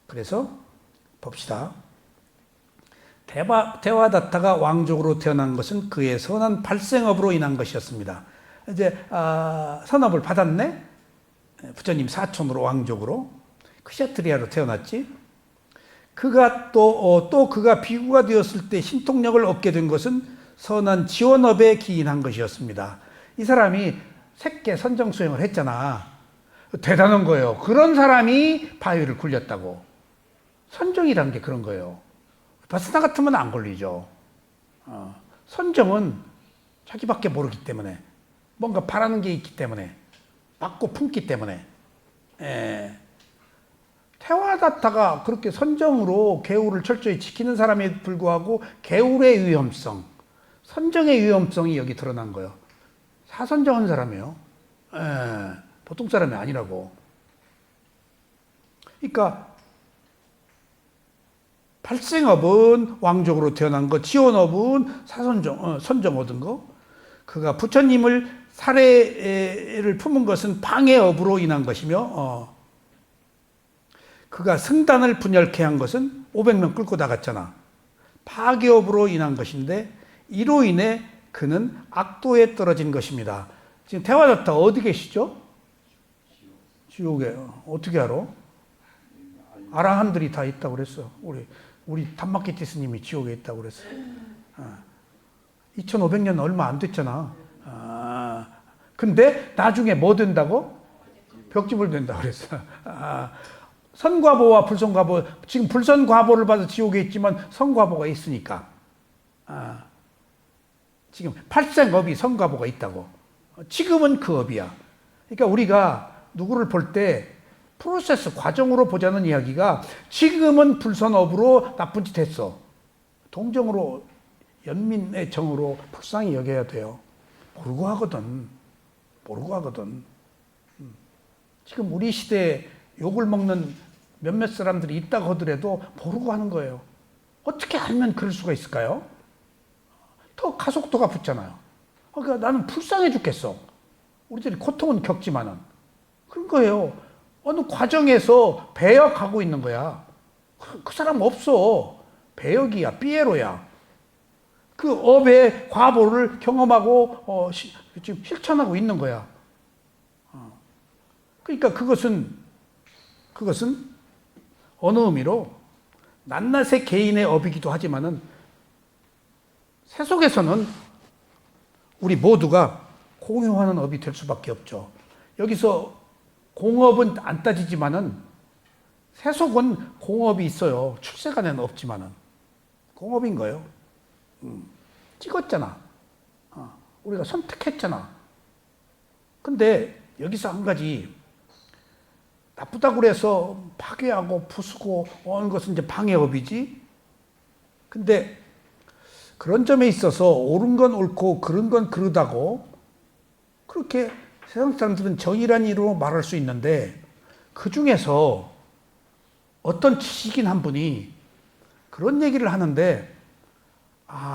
그래서 봅시다. 대와다타가 왕족으로 태어난 것은 그의 선한 발생업으로 인한 것이었습니다. 이제 선업을 받았네. 부처님 사촌으로 왕족으로 크샤트리아로 태어났지. 그가 또 그가 비구가 되었을 때 신통력을 얻게 된 것은 선한 지원업에 기인한 것이었습니다. 이 사람이 새끼 선정 수행을 했잖아. 대단한 거예요. 그런 사람이 바위를 굴렸다고. 선정이란 게 그런 거예요. 바스나 같으면 안 걸리죠. 선정은 자기밖에 모르기 때문에, 뭔가 바라는 게 있기 때문에, 맞고 품기 때문에. 태와다타가 그렇게 선정으로 계율을 철저히 지키는 사람에 불구하고 계율의 위험성, 선정의 위험성이 여기 드러난 거예요. 사선정한 사람이에요. 보통 사람이 아니라고. 그러니까 발생업은 왕족으로 태어난 거, 지원업은 선정 얻은 거. 그가 부처님을 사례를 품은 것은 방해업으로 인한 것이며, 그가 승단을 분열케 한 것은 500명 끌고 나갔잖아. 파괴업으로 인한 것인데, 이로 인해 그는 악도에 떨어진 것입니다. 지금 태와다타 어디 계시죠? 지옥에. 어떻게 알아? 아라한들이 다 있다고 그랬어. 우리 담마키티 스님이 지옥에 있다고 그랬어. 2500년 얼마 안 됐잖아. 근데 나중에 뭐 된다고? 벽집을 된다고 그랬어. 선과보와 불선과보, 지금 불선과보를 받아 지옥에 있지만 선과보가 있으니까. 지금 팔생업이 선과보가 있다고. 지금은 그 업이야. 그러니까 우리가 누구를 볼 때 프로세스 과정으로 보자는 이야기가, 지금은 불선업으로 나쁜 짓 했어. 동정으로, 연민의 정으로 불쌍히 여겨야 돼요. 모르고 하거든. 지금 우리 시대에 욕을 먹는 몇몇 사람들이 있다고 하더라도 모르고 하는 거예요. 어떻게 알면 그럴 수가 있을까요? 더 가속도가 붙잖아요. 그러니까 나는 불쌍해 죽겠어. 우리들이 고통은 겪지만은. 그런 거예요. 어느 과정에서 배역하고 있는 거야. 그 사람 없어. 배역이야. 삐에로야. 그 업의 과보를 경험하고 지금 실천하고 있는 거야. 그러니까 그것은 어느 의미로 낱낱의 개인의 업이기도 하지만은 세속에서는 우리 모두가 공유하는 업이 될 수밖에 없죠. 여기서 공업은 안 따지지만은 세속은 공업이 있어요. 출세간에는 없지만은 공업인 거예요. 찍었잖아. 우리가 선택했잖아. 근데 여기서 한 가지, 나쁘다고 그래서 파괴하고 부수고 하는 것은 이제 방해업이지. 근데 그런 점에 있어서 옳은 건 옳고 그른 건 그르다고 그렇게 세상 사람들은 정의란 이유로 말할 수 있는데, 그 중에서 어떤 지식인 한 분이 그런 얘기를 하는데,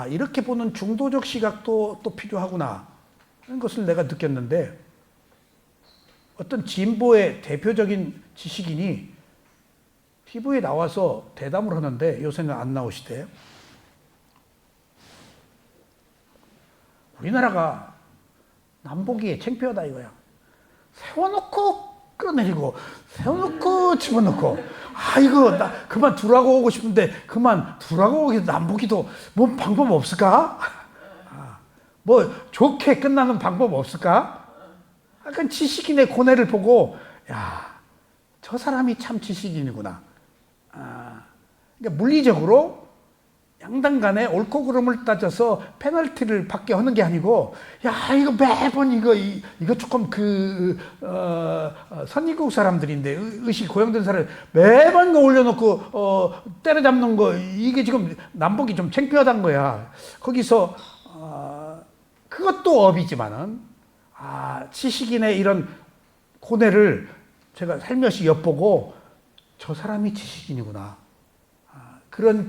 이렇게 보는 중도적 시각도 또 필요하구나 하는 것을 내가 느꼈는데, 어떤 진보의 대표적인 지식인이 TV에 나와서 대담을 하는데, 요새는 안 나오시대요. 우리나라가 남보기에 창피하다 이거야. 세워놓고 끌어내리고, 세워놓고 집어넣고, 이거 나 그만 두라고 오고 싶은데 그만 두라고 오기도 남보기도 뭐 방법 없을까? 뭐 좋게 끝나는 방법 없을까? 약간 지식인의 고뇌를 보고, 저 사람이 참 지식인이구나. 그러니까 물리적으로 양당 간에 옳고 그름을 따져서 페널티를 받게 하는 게 아니고, 야, 이거 매번 이거 조금 선진국 사람들인데, 의식 고양된 사람 매번 이거 올려놓고, 때려잡는 거, 이게 지금 남북이 좀 창피하단 거야. 거기서, 그것도 업이지만은, 지식인의 이런 고뇌를 제가 살며시 엿보고, 저 사람이 지식인이구나. 그런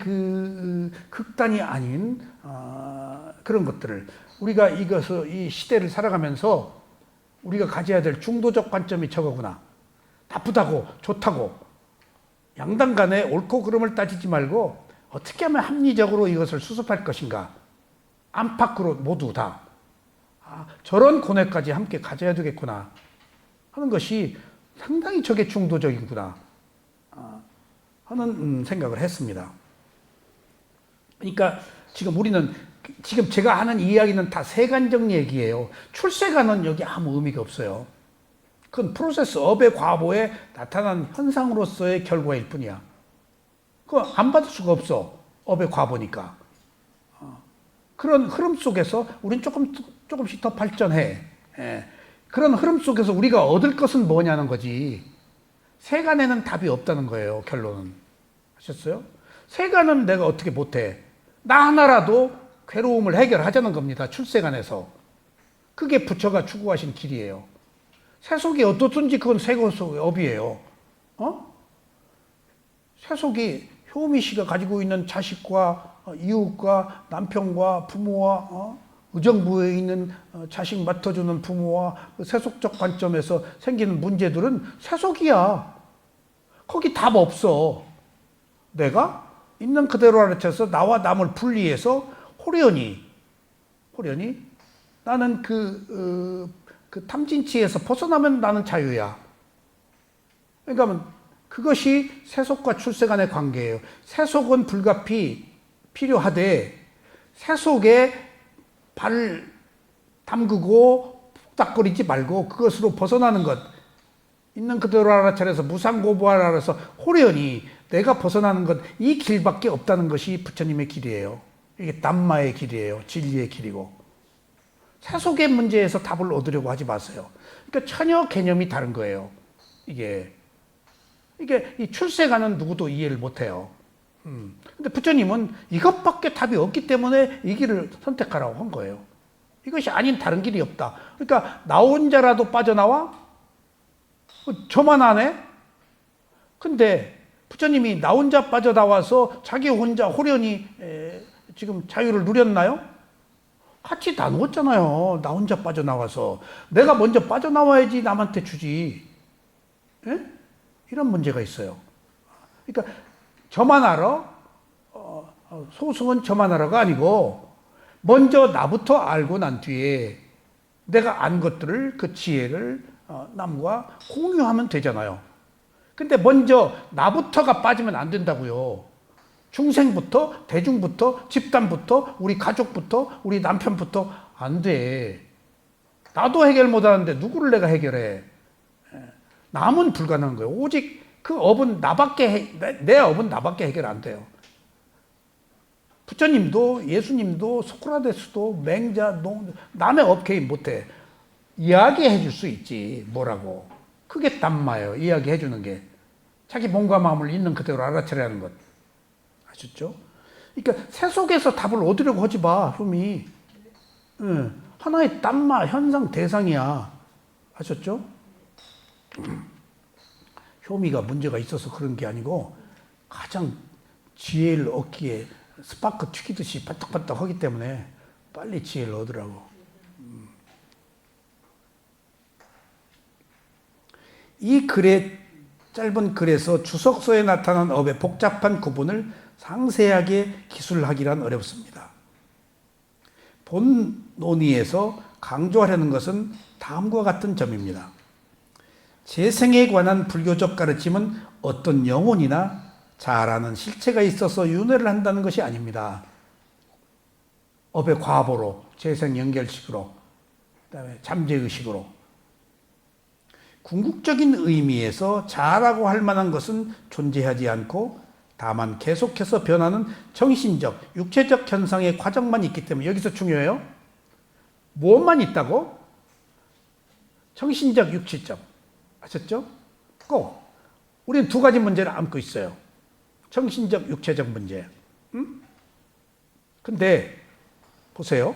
극단이 아닌 그런 것들을 우리가 이 시대를 살아가면서 우리가 가져야 될 중도적 관점이 저거구나. 나쁘다고 좋다고 양당 간에 옳고 그름을 따지지 말고 어떻게 하면 합리적으로 이것을 수습할 것인가. 안팎으로 모두 다 저런 고뇌까지 함께 가져야 되겠구나 하는 것이 상당히 저게 중도적이구나 하는 생각을 했습니다. 그러니까 지금 제가 하는 이야기는 다 세간적 얘기예요. 출세관은 여기 아무 의미가 없어요. 그건 프로세스 업의 과보에 나타난 현상으로서의 결과일 뿐이야. 그거 안 받을 수가 없어. 업의 과보니까. 그런 흐름 속에서 우린 조금씩 더 발전해. 그런 흐름 속에서 우리가 얻을 것은 뭐냐는 거지. 세간에는 답이 없다는 거예요, 결론은. 아셨어요? 세간은 내가 어떻게 못해. 나 하나라도 괴로움을 해결하자는 겁니다, 출세간에서. 그게 부처가 추구하신 길이에요. 세속이 어떻든지 그건 세속의 업이에요. 세속이 효미 씨가 가지고 있는 자식과 이웃과 남편과 부모와 의정부에 있는 자식 맡아주는 부모와 세속적 관점에서 생기는 문제들은 세속이야. 거기 답 없어. 내가 있는 그대로 가르쳐서 나와 남을 분리해서 호련히 나는 그 탐진치에서 벗어나면 나는 자유야. 그러니까 그것이 세속과 출세 간의 관계예요. 세속은 불가피 필요하되 세속에 발을 담그고 푹닥거리지 말고 그것으로 벗어나는 것. 있는 그대로 알아차려서 무상고부하라 알아서 호련히 내가 벗어나는 것, 이 길밖에 없다는 것이 부처님의 길이에요. 이게 담마의 길이에요. 진리의 길이고. 세속의 문제에서 답을 얻으려고 하지 마세요. 그러니까 전혀 개념이 다른 거예요. 이게 이 출세가는 누구도 이해를 못해요. 근데 부처님은 이것밖에 답이 없기 때문에 이 길을 선택하라고 한 거예요. 이것이 아닌 다른 길이 없다. 그러니까 나 혼자라도 빠져나와? 저만 안 해? 근데 부처님이 나 혼자 빠져나와서 자기 혼자 호련히 지금 자유를 누렸나요? 같이 다 누웠잖아요. 나 혼자 빠져나와서. 내가 먼저 빠져나와야지 남한테 주지. 예? 이런 문제가 있어요. 그러니까 저만 알아? 소승은 저만 알아가 아니고 먼저 나부터 알고 난 뒤에 내가 안 것들을 그 지혜를 남과 공유하면 되잖아요. 근데 먼저 나부터가 빠지면 안 된다고요. 중생부터, 대중부터, 집단부터, 우리 가족부터, 우리 남편부터 안 돼. 나도 해결 못 하는데 누구를 내가 해결해. 남은 불가능한 거예요. 오직 그 업은 내 업은 나밖에 해결 안 돼요. 부처님도 예수님도 소크라테스도 맹자, 남의 업 개입 못해. 이야기해 줄 수 있지. 뭐라고. 그게 담마예요. 이야기해 주는 게. 자기 몸과 마음을 있는 그대로 알아차려는 것. 아셨죠? 그러니까 세속에서 답을 얻으려고 하지 마. 흠이. 하나의 담마, 현상, 대상이야. 아셨죠? 효미가 문제가 있어서 그런 게 아니고 가장 지혜를 얻기에 스파크 튀기듯이 반딱반딱 하기 때문에 빨리 지혜를 얻으라고. 이 짧은 글에서 주석서에 나타난 업의 복잡한 구분을 상세하게 기술하기란 어렵습니다. 본 논의에서 강조하려는 것은 다음과 같은 점입니다. 재생에 관한 불교적 가르침은 어떤 영혼이나 잘하는 실체가 있어서 윤회를 한다는 것이 아닙니다. 업의 과보로, 재생 연결식으로, 그다음에 잠재의식으로. 궁극적인 의미에서 자라고 할 만한 것은 존재하지 않고 다만 계속해서 변하는 정신적, 육체적 현상의 과정만 있기 때문에 여기서 중요해요. 무엇만 있다고? 정신적, 육체적. 아셨죠? 꼭 우리는 두 가지 문제를 안고 있어요. 정신적, 육체적 문제. 근데 보세요.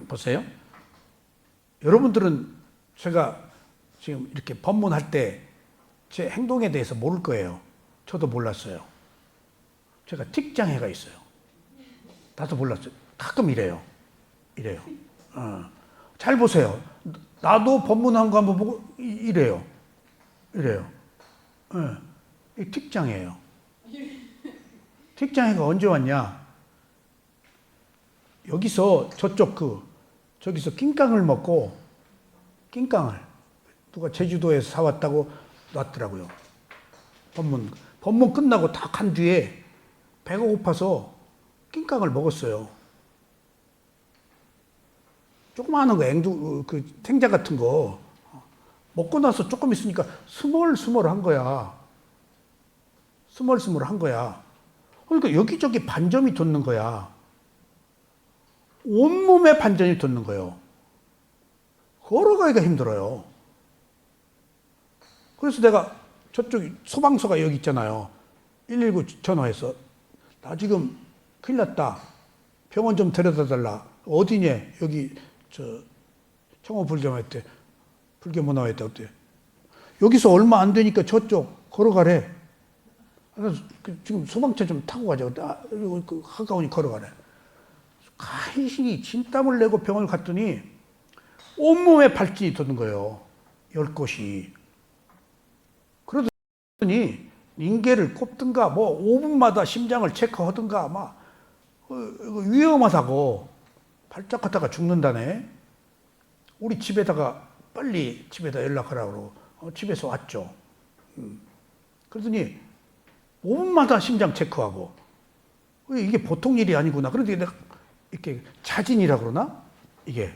보세요. 여러분들은 제가 지금 이렇게 법문할 때 제 행동에 대해서 모를 거예요. 저도 몰랐어요. 제가 틱장애가 있어요. 나도 몰랐어요. 가끔 이래요. 이래요. 잘 보세요. 나도 법문한 거 한번 보고 이래요. 이래요. 이 틱장애예요. 틱장애가 언제 왔냐? 여기서 저기서 낑깡을 먹고 낑깡을 누가 제주도에서 사왔다고 놨더라고요. 법문 끝나고 다 간 뒤에 배가 고파서 낑깡을 먹었어요. 조그마한 거 그 탱자 같은 거 먹고 나서 조금 있으니까 스멀스멀한 거야. 스멀스멀한 거야. 그러니까 여기저기 반점이 돋는 거야. 온몸에 반점이 돋는 거예요. 걸어가기가 힘들어요. 그래서 내가 저쪽 소방서가 여기 있잖아요. 119 전화해서 나 지금 큰일 났다. 병원 좀 데려다 달라. 어디냐? 여기 청호불교만 했대. 불교문화 했대. 어때? 여기서 얼마 안 되니까 저쪽 걸어가래. 그래서 지금 소방차 좀 타고 가자. 가까우니 걸어가래. 간신히 진땀을 내고 병원을 갔더니 온몸에 발진이 도는 거예요. 10곳이. 그러더니 인계를 꼽든가 뭐 5분마다 심장을 체크하든가 막 위험하다고 발작하다가 죽는다네. 우리 집에다가 빨리 집에다 연락하라고 집에서 왔죠. 그러더니 5분마다 심장 체크하고 이게 보통 일이 아니구나. 그런데 내가 이렇게 자진이라 그러나? 이게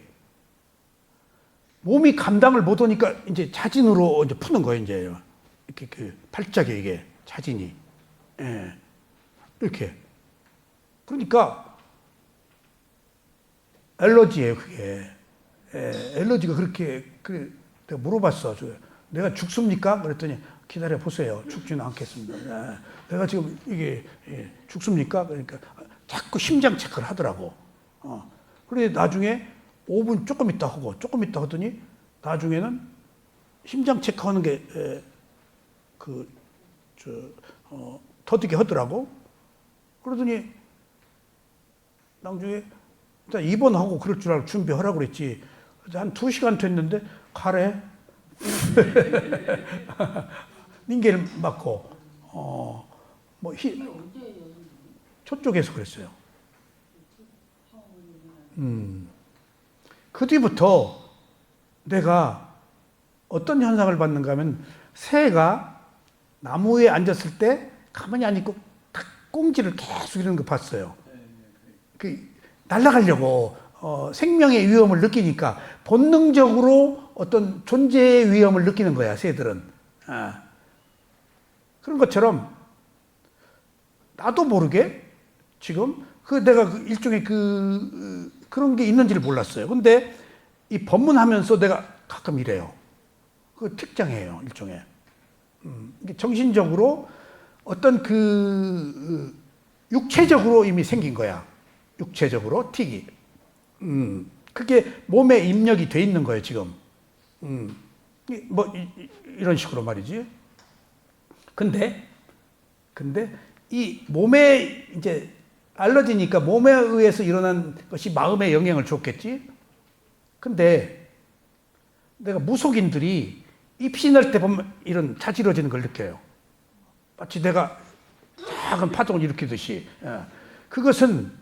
몸이 감당을 못 하니까 이제 자진으로 이제 푸는 거예요. 이제 이렇게 그 발작이 이게 자진이. 예. 이렇게. 그러니까 알러지예요, 그게. 예. 알러지가 그렇게 내가 물어봤어. 내가 죽습니까? 그랬더니 기다려 보세요. 죽지는 않겠습니다. 예. 내가 지금 이게 죽습니까? 그러니까 자꾸 심장 체크를 하더라고. 그래 나중에 5분 조금 있다 하고 조금 있다 하더니 나중에는 심장 체크하는 게 더디게 하더라고. 그러더니 나중에 일단 입원하고 그럴 줄 알고 준비하라고 그랬지. 한 2시간 됐는데 가래. 닌겔 맞고 저쪽에서 그랬어요. 그 뒤부터 내가 어떤 현상을 받는가 하면 새가 나무 위에 앉았을 때 가만히 안 있고 탁 꽁지를 계속 이러는 거 봤어요. 날아가려고 생명의 위험을 느끼니까 본능적으로 어떤 존재의 위험을 느끼는 거야, 새들은. 그런 것처럼 나도 모르게 지금 내가 일종의 그런 게 있는지를 몰랐어요. 근데 이 법문하면서 내가 가끔 이래요. 그 특장이에요, 일종의. 정신적으로 어떤 육체적으로 이미 생긴 거야. 육체적으로 틱이. 그게 몸에 입력이 돼 있는 거예요, 지금. 이런 식으로 말이지. 근데 이 몸에 이제 알러지니까 몸에 의해서 일어난 것이 마음에 영향을 줬겠지? 근데 내가 무속인들이 입신할 때 보면 이런 자지러지는 걸 느껴요. 마치 내가 작은 파동을 일으키듯이. 그것은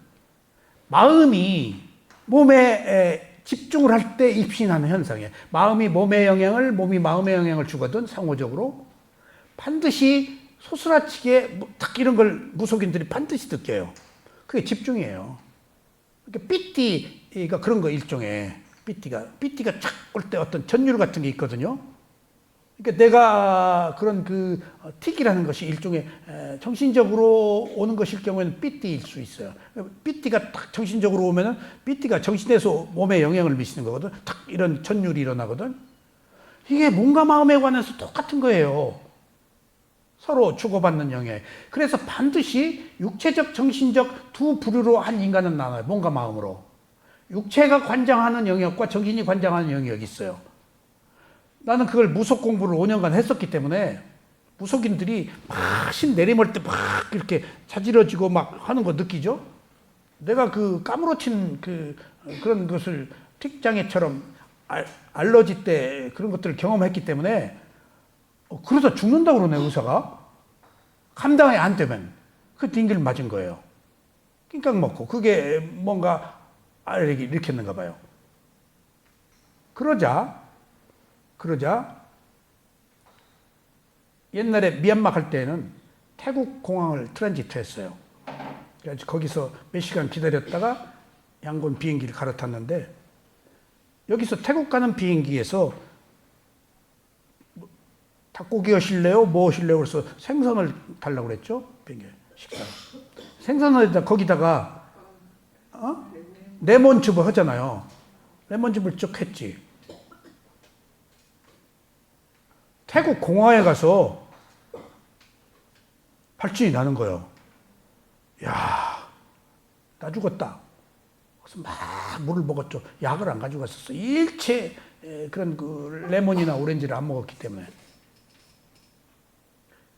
마음이 몸에 집중을 할 때 입신하는 현상이에요. 마음이 몸에 영향을, 몸이 마음에 영향을 주거든, 상호적으로. 반드시 소스라치게 딱 이런 걸 무속인들이 반드시 느껴요. 그게 집중이에요. 그러니까 삐띠가 그런 거 일종의 삐띠가 착 올 때 어떤 전율 같은 게 있거든요. 그러니까 내가 그런 그 틱이라는 것이 일종의 정신적으로 오는 것일 경우에는 삐띠일 수 있어요. 삐띠가 딱 정신적으로 오면은 삐띠가 정신에서 몸에 영향을 미치는 거거든. 탁 이런 전율이 일어나거든. 이게 몸과 마음에 관해서 똑같은 거예요. 서로 주고받는 영역. 그래서 반드시 육체적, 정신적 두 부류로 한 인간은 나눠요. 몸과 마음으로. 육체가 관장하는 영역과 정신이 관장하는 영역이 있어요. 나는 그걸 무속 공부를 5년간 했었기 때문에 무속인들이 막 신 내리멀 때 막 이렇게 자지러지고 막 하는 거 느끼죠? 내가 그 까무러친 그런 것을 틱장애처럼 알러지 때 그런 것들을 경험했기 때문에 그러다 죽는다고 그러네, 의사가. 감당이 안 되면. 그 딩기를 맞은 거예요. 낑깡 먹고. 그게 뭔가 알레르기 일으켰는가 봐요. 그러자 옛날에 미얀마 갈 때는 태국 공항을 트랜지트 했어요. 그래서 거기서 몇 시간 기다렸다가 양곤 비행기를 갈아탔는데 여기서 태국 가는 비행기에서 닭고기 하실래요? 뭐 하실래요? 그래서 생선을 달라고 그랬죠? 비행기 식사. 생선을 거기다가 레몬즙을 하잖아요. 레몬즙을 쭉 했지. 태국 공항에 가서 발진이 나는 거예요. 야, 나 죽었다. 그래서 막 물을 먹었죠. 약을 안 가지고 갔었어. 일체 그런 그 레몬이나 오렌지를 안 먹었기 때문에.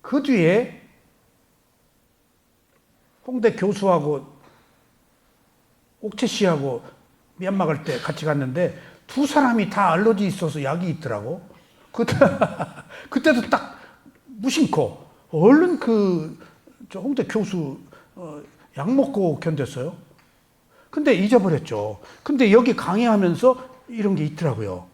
그 뒤에 홍대 교수하고 옥채 씨하고 미얀마 갈 때 같이 갔는데 두 사람이 다 알러지 있어서 약이 있더라고. 그때도 딱 무심코 얼른 저 홍대 교수 약 먹고 견뎠어요. 근데 잊어버렸죠. 근데 여기 강의하면서 이런 게 있더라고요.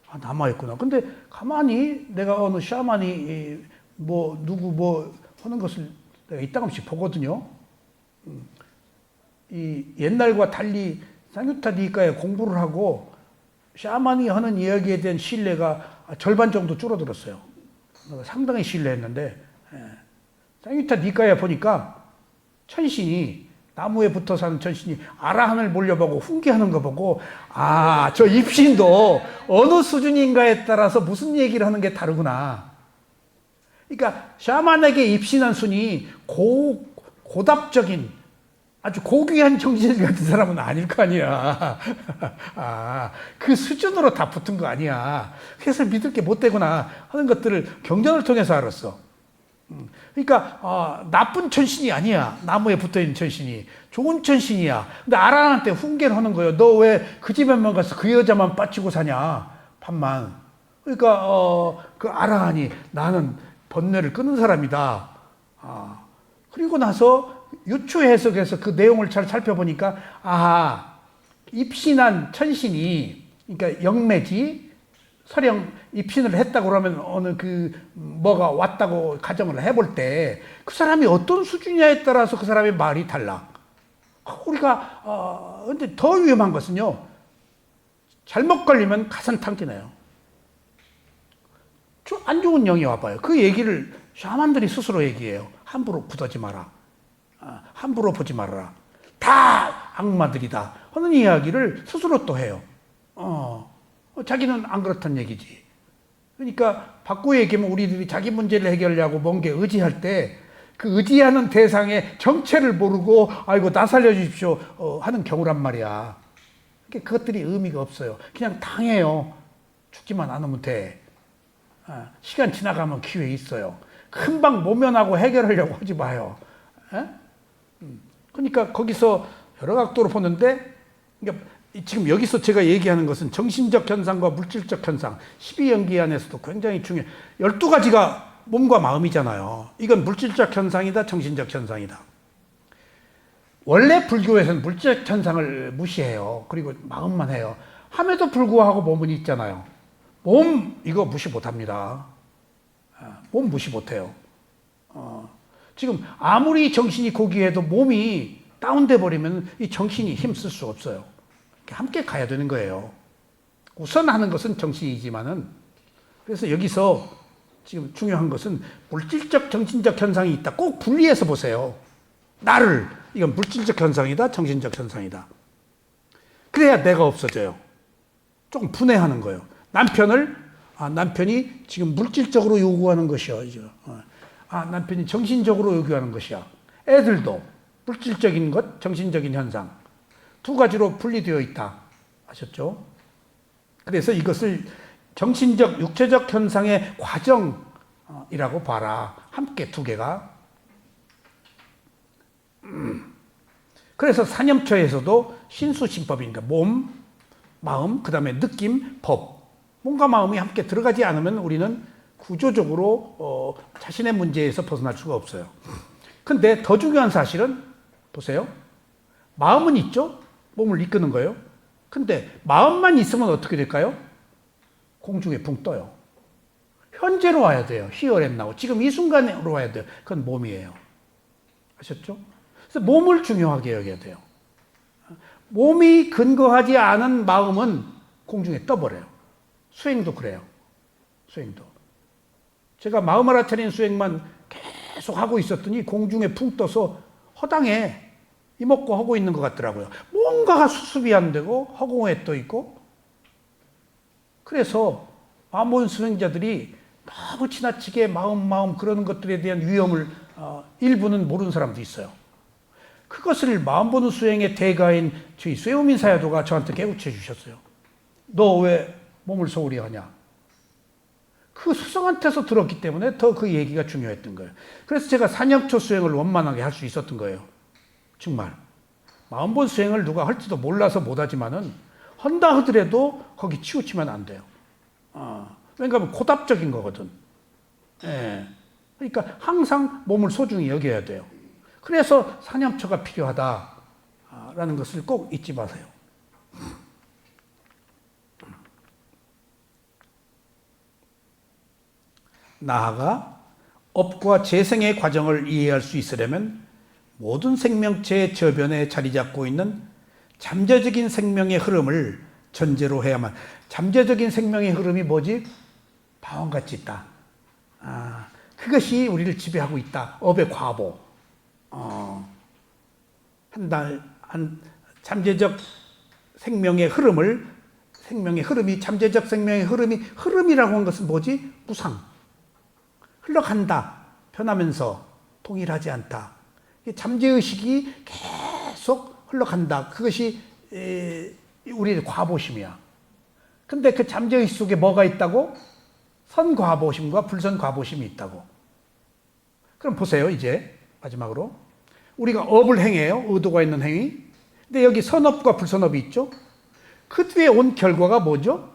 아, 남아있구나. 근데 가만히 내가 어느 샤만이 누구 하는 것을 내가 이따금씩 보거든요. 이 옛날과 달리 쌍유타 니까에 공부를 하고 샤만이 하는 이야기에 대한 신뢰가 절반 정도 줄어들었어요. 상당히 신뢰했는데 쌍유타 니까에 보니까 천신이 나무에 붙어 사는 천신이 아라한을 몰려보고 훈계하는 거 보고 저 입신도 어느 수준인가에 따라서 무슨 얘기를 하는 게 다르구나. 그러니까 샤만에게 입신한 순이 고답적인 아주 고귀한 정신 같은 사람은 아닐 거 아니야. 그 수준으로 다 붙은 거 아니야. 그래서 믿을 게 못 되구나 하는 것들을 경전을 통해서 알았어. 그러니까 나쁜 천신이 아니야. 나무에 붙어있는 천신이. 좋은 천신이야. 근데 아라한테 훈계를 하는 거예요. 너 왜 그 집에만 가서 그 여자만 빠치고 사냐. 밤만. 그러니까 그 아라한이 나는 번뇌를 끄는 사람이다. 그리고 나서 유추 해석에서 그 내용을 잘 살펴보니까 입신한 천신이 그러니까 영매지 설령 입신을 했다고 그러면 어느 뭐가 왔다고 가정을 해볼 때 그 사람이 어떤 수준이냐에 따라서 그 사람의 말이 달라. 우리가 근데 더 위험한 것은요. 잘못 걸리면 가산 탕진해요. 안 좋은 영이 와봐요. 그 얘기를 샤만들이 스스로 얘기해요. 함부로 굳어지 마라. 함부로 보지 말아라. 다 악마들이다 하는 이야기를 스스로 또 해요. 자기는 안 그렇다는 얘기지. 그러니까 바꾸어 얘기하면 우리들이 자기 문제를 해결하려고 뭔가 의지할 때 그 의지하는 대상의 정체를 모르고 아이고 나 살려주십시오 하는 경우란 말이야. 그것들이 의미가 없어요. 그냥 당해요. 죽지만 않으면 돼. 시간 지나가면 기회 있어요. 금방 모면하고 해결하려고 하지 마요. 그러니까 거기서 여러 각도로 보는데 그러니까 지금 여기서 제가 얘기하는 것은 정신적 현상과 물질적 현상 12연기 안에서도 굉장히 중요해요. 12가지가 몸과 마음이잖아요. 이건 물질적 현상이다, 정신적 현상이다. 원래 불교에서는 물질적 현상을 무시해요. 그리고 마음만 해요. 함에도 불구하고 몸은 있잖아요. 몸 이거 무시 못합니다. 몸 무시 못해요. 지금 아무리 정신이 고귀해도 몸이 다운돼 버리면 이 정신이 힘쓸 수 없어요. 함께 가야 되는 거예요. 우선 하는 것은 정신이지만은 그래서 여기서 지금 중요한 것은 물질적, 정신적 현상이 있다. 꼭 분리해서 보세요. 나를, 이건 물질적 현상이다, 정신적 현상이다. 그래야 내가 없어져요. 조금 분해하는 거예요. 남편이 지금 물질적으로 요구하는 것이야. 남편이 정신적으로 요구하는 것이야. 애들도 물질적인 것, 정신적인 현상. 두 가지로 분리되어 있다. 아셨죠? 그래서 이것을 정신적, 육체적 현상의 과정이라고 봐라. 함께 두 개가. 그래서 사념처에서도 신수신법이니까 몸, 마음, 그 다음에 느낌, 법. 몸과 마음이 함께 들어가지 않으면 우리는 구조적으로 자신의 문제에서 벗어날 수가 없어요. 근데 더 중요한 사실은 보세요. 마음은 있죠? 몸을 이끄는 거예요. 근데 마음만 있으면 어떻게 될까요? 공중에 붕 떠요. 현재로 와야 돼요. Here and now. 지금 이 순간으로 와야 돼요. 그건 몸이에요. 아셨죠? 그래서 몸을 중요하게 여겨야 돼요. 몸이 근거하지 않은 마음은 공중에 떠버려요. 수행도 그래요. 수행도. 제가 마음 알아차리는 수행만 계속 하고 있었더니 공중에 붕 떠서 허당에 이먹고 하고 있는 것 같더라고요. 뭔가가 수습이 안 되고 허공에 떠 있고. 그래서 마음본 수행자들이 너무 지나치게 마음 그러는 것들에 대한 위험을 일부는 모르는 사람도 있어요. 그것을 마음 보는 수행의 대가인 저희 쇠우민 사야도가 저한테 깨우쳐 주셨어요. 너 왜 몸을 소홀히 하냐? 그 스승한테서 들었기 때문에 더 그 얘기가 중요했던 거예요. 그래서 제가 사념초 수행을 원만하게 할 수 있었던 거예요. 정말. 마음 본 수행을 누가 할지도 몰라서 못하지만은 한다 하더라도 거기 치우치면 안 돼요. 왜냐하면 고답적인 거거든. 예. 그러니까 항상 몸을 소중히 여겨야 돼요. 그래서 사념처가 필요하다라는 것을 꼭 잊지 마세요. 나아가 업과 재생의 과정을 이해할 수 있으려면 모든 생명체의 저변에 자리 잡고 있는 잠재적인 생명의 흐름을 전제로 해야만. 잠재적인 생명의 흐름이 뭐지? 바원같이 있다. 그것이 우리를 지배하고 있다. 업의 과보. 잠재적 생명의 흐름이 잠재적 생명의 흐름이라고 한 것은 뭐지? 무상. 흘러간다. 변하면서 동일하지 않다. 잠재의식이 계속 흘러간다. 그것이 우리의 과보심이야. 근데 그 잠재의식 속에 뭐가 있다고? 선과보심과 불선과보심이 있다고. 그럼 보세요. 이제 마지막으로 우리가 업을 행해요. 의도가 있는 행위. 근데 여기 선업과 불선업이 있죠. 그 뒤에 온 결과가 뭐죠?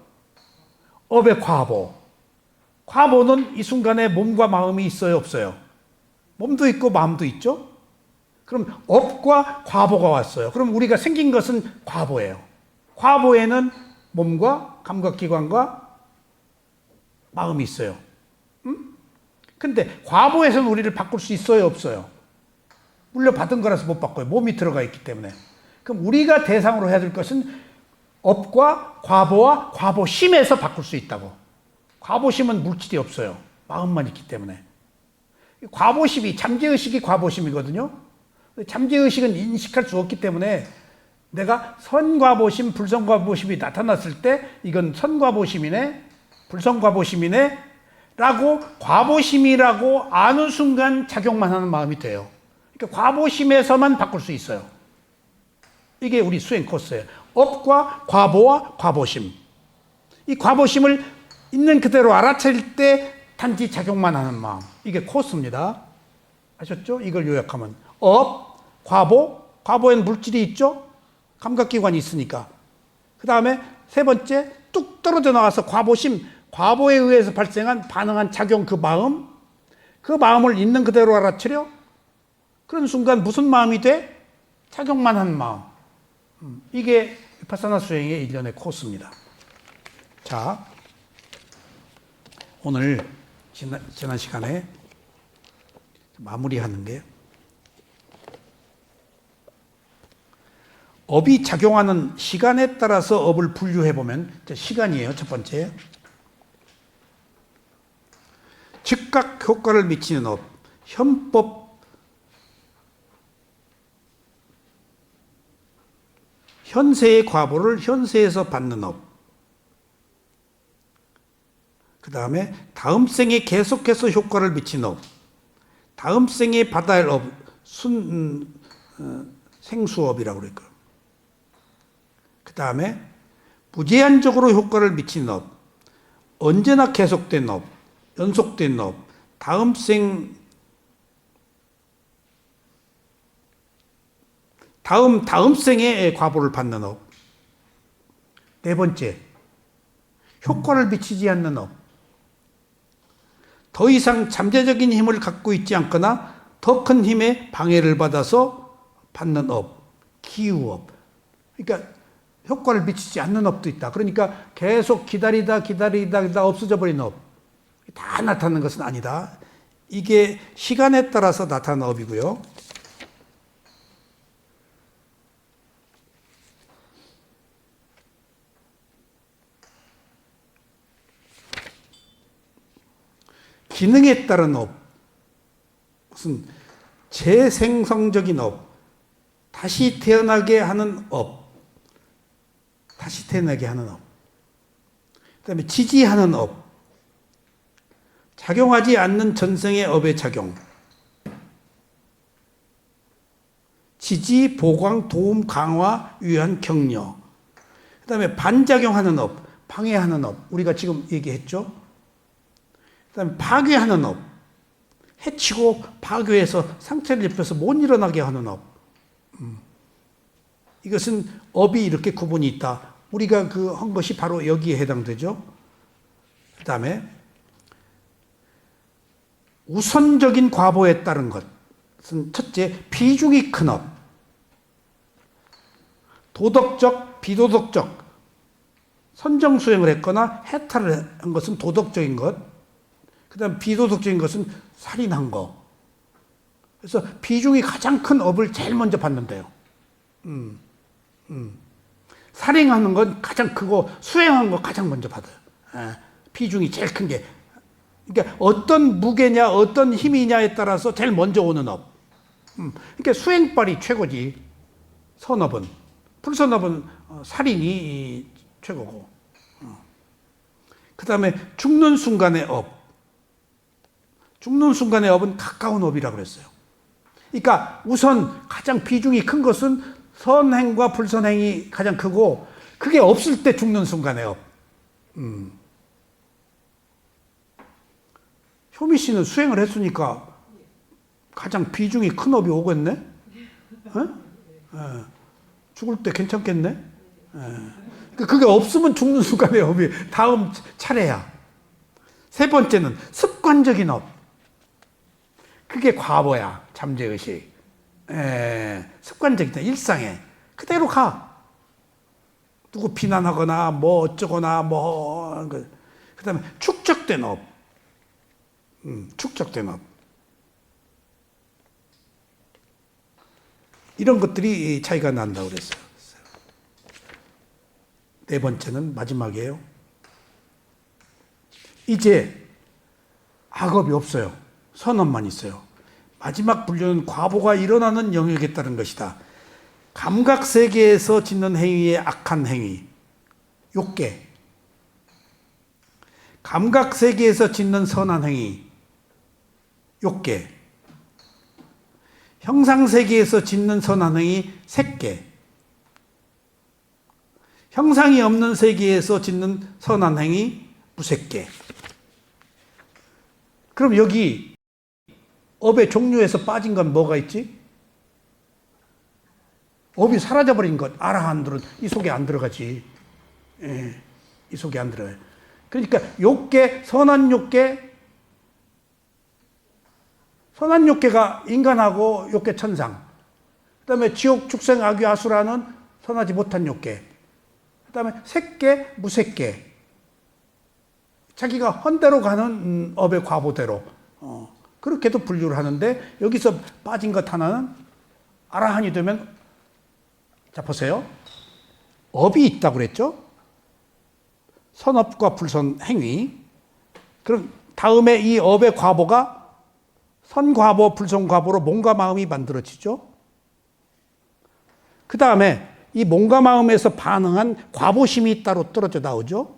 업의 과보. 과보는 이 순간에 몸과 마음이 있어요, 없어요? 몸도 있고 마음도 있죠. 그럼 업과 과보가 왔어요. 그럼 우리가 생긴 것은 과보예요. 과보에는 몸과 감각기관과 마음이 있어요. 근데 과보에서는 우리를 바꿀 수 있어요, 없어요? 물려받은 거라서 못 바꿔요. 몸이 들어가 있기 때문에. 그럼 우리가 대상으로 해야 될 것은 업과 과보와 과보심에서 바꿀 수 있다고. 과보심은 물질이 없어요. 마음만 있기 때문에. 과보심이, 잠재의식이 과보심이거든요. 잠재의식은 인식할 수 없기 때문에 내가 선과보심, 불선과보심이 나타났을 때 이건 선과보심이네, 불선과보심이네 라고 과보심이라고 아는 순간 작용만 하는 마음이 돼요. 그러니까 과보심에서만 바꿀 수 있어요. 이게 우리 수행 코스예요. 업과 과보와 과보심. 이 과보심을 있는 그대로 알아차릴 때 단지 작용만 하는 마음. 이게 코스입니다. 아셨죠? 이걸 요약하면 업, 과보, 과보에는 물질이 있죠? 감각기관이 있으니까. 그 다음에 세 번째 뚝 떨어져 나가서 과보심, 과보에 의해서 발생한 반응한 작용 그 마음, 그 마음을 있는 그대로 알아차려 그런 순간 무슨 마음이 돼? 작용만 하는 마음. 이게 비파사나 수행의 일련의 코스입니다. 자, 오늘 지난 시간에 마무리하는 게 업이 작용하는 시간에 따라서 업을 분류해 보면 시간이에요. 첫 번째. 즉각 효과를 미치는 업, 현법, 현세의 과보를 현세에서 받는 업. 그 다음에 다음 생에 계속해서 효과를 미치는 업. 다음 생에 받아야 할 업, 생수업이라고 그럴까. 그 다음에 무제한적으로 효과를 미치는 업, 언제나 계속된 업, 연속된 업, 다음 생에 과보를 받는 업. 네 번째, 효과를 미치지 않는 업. 더 이상 잠재적인 힘을 갖고 있지 않거나 더 큰 힘의 방해를 받아서 받는 업, 기우업. 그러니까 효과를 미치지 않는 업도 있다. 그러니까 계속 기다리다 없어져 버린 업. 다 나타나는 것은 아니다. 이게 시간에 따라서 나타나는 업이고요. 기능에 따른 업. 무슨 재생성적인 업. 다시 태어나게 하는 업. 다시 태어나게 하는 업. 그 다음에 지지하는 업. 작용하지 않는 전생의 업의 작용. 지지, 보강, 도움, 강화, 유한, 격려. 그 다음에 반작용하는 업. 방해하는 업. 우리가 지금 얘기했죠. 그 다음에 파괴하는 업. 해치고 파괴해서 상처를 입혀서 못 일어나게 하는 업. 이것은 업이 이렇게 구분이 있다. 우리가 그 한 것이 바로 여기에 해당되죠. 그 다음에 우선적인 과보에 따른 것은 첫째, 비중이 큰 업. 도덕적, 비도덕적. 선정수행을 했거나 해탈을 한 것은 도덕적인 것. 그 다음 비도덕적인 것은 살인한 거. 그래서 비중이 가장 큰 업을 제일 먼저 받는데요. 살인하는 건 가장 크고 수행하는 거 가장 먼저 받아요. 비중이 제일 큰 게. 그러니까 어떤 무게냐 어떤 힘이냐에 따라서 제일 먼저 오는 업. 그러니까 수행빨이 최고지. 선업은. 불선업은 살인이 최고고. 그 다음에 죽는 순간의 업. 죽는 순간의 업은 가까운 업이라고 그랬어요. 그러니까 우선 가장 비중이 큰 것은 선행과 불선행이 가장 크고 그게 없을 때 죽는 순간의 업. 효미 씨는 수행을 했으니까 가장 비중이 큰 업이 오겠네? 죽을 때 괜찮겠네? 그게 없으면 죽는 순간의 업이 다음 차례야. 세 번째는 습관적인 업. 그게 과보야. 잠재의식. 습관적이다. 일상에. 그대로 가. 누구 비난하거나 뭐 어쩌거나 그 다음에 축적된 업. 축적된 업. 이런 것들이 차이가 난다고 그랬어요. 네 번째는 마지막이에요. 이제 악업이 없어요. 선업만 있어요. 마지막 분류는 과보가 일어나는 영역에 따른 것이다. 감각세계에서 짓는 행위의 악한 행위, 욕계. 감각세계에서 짓는 선한 행위, 욕계. 형상세계에서 짓는 선한 행위, 색계. 형상이 없는 세계에서 짓는 선한 행위, 무색계. 그럼 여기 업의 종류에서 빠진 건 뭐가 있지? 업이 사라져버린 것, 아라한들은 이 속에 안 들어가지. 이 속에 안 들어가요. 그러니까 욕계, 선한 욕계, 선한 욕계가 인간하고 욕계 천상. 그 다음에 지옥, 축생, 악귀, 아수라는 선하지 못한 욕계. 그 다음에 색계, 무색계. 자기가 헌대로 가는 업의 과보대로. 그렇게도 분류를 하는데 여기서 빠진 것 하나는 아라한이 되면 자 보세요. 업이 있다고 그랬죠. 선업과 불선 행위. 그럼 다음에 이 업의 과보가 선과보, 불선과보로 몸과 마음이 만들어지죠. 그 다음에 이 몸과 마음에서 반응한 과보심이 따로 떨어져 나오죠.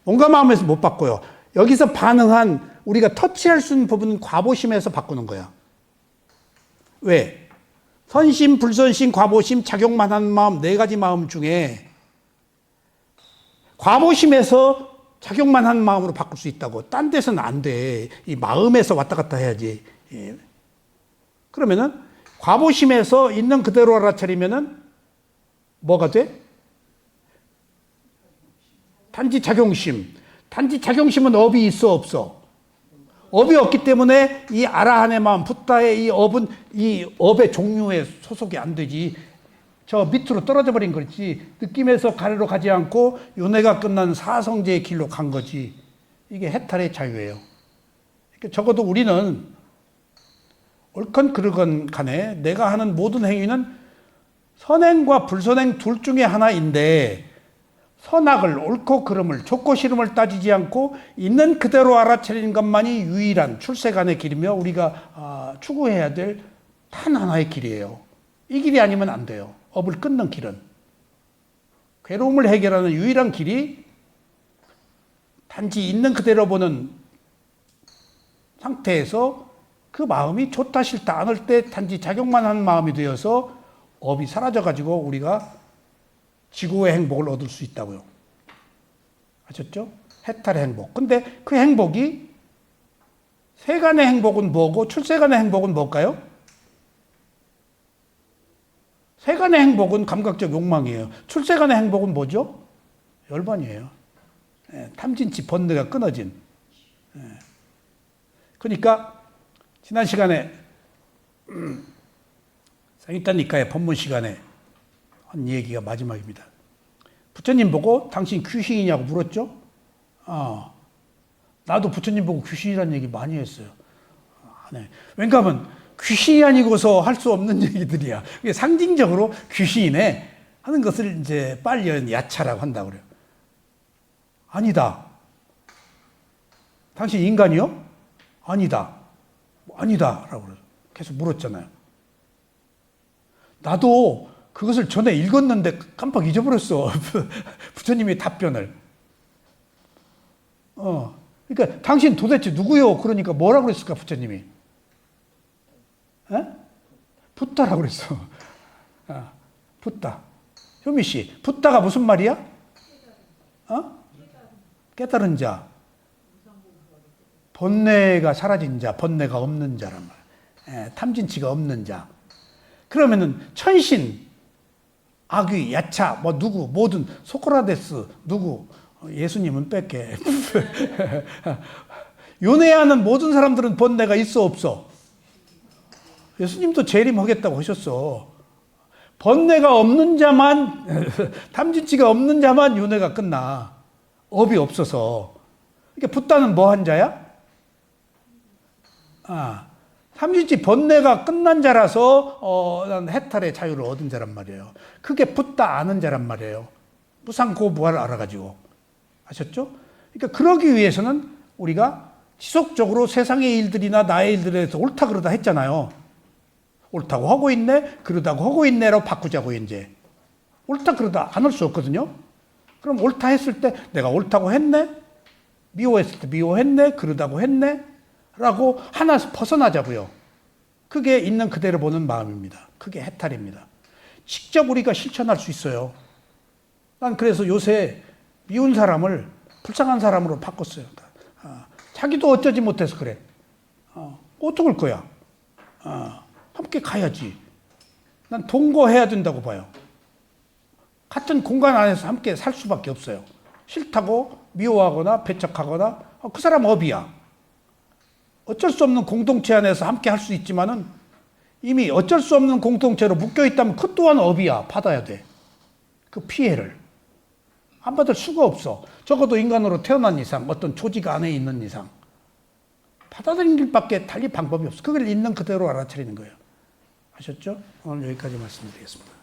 몸과 마음에서 못 바꿔요. 여기서 반응한 우리가 터치할 수 있는 부분은 과보심에서 바꾸는 거야. 왜? 선심, 불선심, 과보심, 작용만 하는 마음, 네 가지 마음 중에 과보심에서 작용만 하는 마음으로 바꿀 수 있다고. 딴 데서는 안 돼. 이 마음에서 왔다 갔다 해야지. 예. 그러면은 과보심에서 있는 그대로 알아차리면은 뭐가 돼? 단지 작용심. 단지 작용심은 업이 있어 없어? 업이 없기 때문에 이 아라한의 마음, 붓다의 이 업은 이 업의 종류에 소속이 안 되지. 저 밑으로 떨어져 버린 거지. 느낌에서 가래로 가지 않고 윤회가 끝난 사성제의 길로 간 거지. 이게 해탈의 자유예요. 그러니까 적어도 우리는 옳건 그르건 간에 내가 하는 모든 행위는 선행과 불선행 둘 중에 하나인데 선악을 옳고 그름을 좋고 싫음을 따지지 않고 있는 그대로 알아차리는 것만이 유일한 출세간의 길이며 우리가 추구해야 될 단 하나의 길이에요. 이 길이 아니면 안 돼요. 업을 끊는 길은. 괴로움을 해결하는 유일한 길이 단지 있는 그대로 보는 상태에서 그 마음이 좋다 싫다 않을 때 단지 작용만 하는 마음이 되어서 업이 사라져가지고 우리가 지구의 행복을 얻을 수 있다고요. 아셨죠? 해탈의 행복. 근데 그 행복이 세간의 행복은 뭐고 출세간의 행복은 뭘까요? 세간의 행복은 감각적 욕망이에요. 출세간의 행복은 뭐죠? 열반이에요. 탐진치 번뇌가 끊어진. 그러니까 지난 시간에 상이탄니카의 법문 시간에 한 얘기가 마지막입니다. 부처님 보고 당신 귀신이냐고 물었죠? 나도 부처님 보고 귀신이라는 얘기 많이 했어요. 네. 왜냐하면 귀신이 아니고서 할 수 없는 얘기들이야. 상징적으로 귀신이네 하는 것을 이제 빨리 야차라고 한다고 그래요. 아니다. 당신 인간이요? 아니다. 아니다. 라고 그래요. 계속 물었잖아요. 나도 그것을 전에 읽었는데 깜빡 잊어버렸어. 부처님의 답변을. 그러니까 당신 도대체 누구요? 그러니까 뭐라고 그랬을까, 부처님이? 붓다라고 그랬어. 붓다. 효미 씨, 붓다가 무슨 말이야? 깨달은 자. 번뇌가 사라진 자, 번뇌가 없는 자란 말이야. 탐진치가 없는 자. 그러면은 천신, 악귀, 야차, 뭐 누구, 모든 소크라테스, 누구, 예수님은 뺄게. 윤회하는 모든 사람들은 번뇌가 있어 없어? 예수님도 재림하겠다고 하셨어. 번뇌가 없는 자만, 탐진치가 없는 자만 윤회가 끝나. 업이 없어서. 그러니까 붓다는 뭐 한 자야? 탐진치 번뇌가 끝난 자라서 해탈의 자유를 얻은 자란 말이에요. 그게 붓다 아는 자란 말이에요. 무상고부활을 알아가지고. 아셨죠? 그러니까 그러기 위해서는 우리가 지속적으로 세상의 일들이나 나의 일들에 대해서 옳다 그러다 했잖아요. 옳다고 하고 있네, 그러다고 하고 있네라고 바꾸자고 이제. 옳다 그러다 안 할 수 없거든요. 그럼 옳다 했을 때 내가 옳다고 했네, 미워했을 때 미워했네, 그러다고 했네 라고 하나씩 벗어나자고요. 그게 있는 그대로 보는 마음입니다. 그게 해탈입니다. 직접 우리가 실천할 수 있어요. 난 그래서 요새 미운 사람을 불쌍한 사람으로 바꿨어요. 자기도 어쩌지 못해서 그래. 어떡할 거야? 함께 가야지. 난 동거해야 된다고 봐요. 같은 공간 안에서 함께 살 수밖에 없어요. 싫다고 미워하거나 배척하거나 그 사람 업이야. 어쩔 수 없는 공동체 안에서 함께 할 수 있지만은 이미 어쩔 수 없는 공동체로 묶여 있다면 그 또한 업이야. 받아야 돼. 그 피해를. 안 받을 수가 없어. 적어도 인간으로 태어난 이상, 어떤 조직 안에 있는 이상. 받아들이는 길밖에 달리 방법이 없어. 그걸 있는 그대로 알아차리는 거예요. 아셨죠? 오늘 여기까지 말씀드리겠습니다.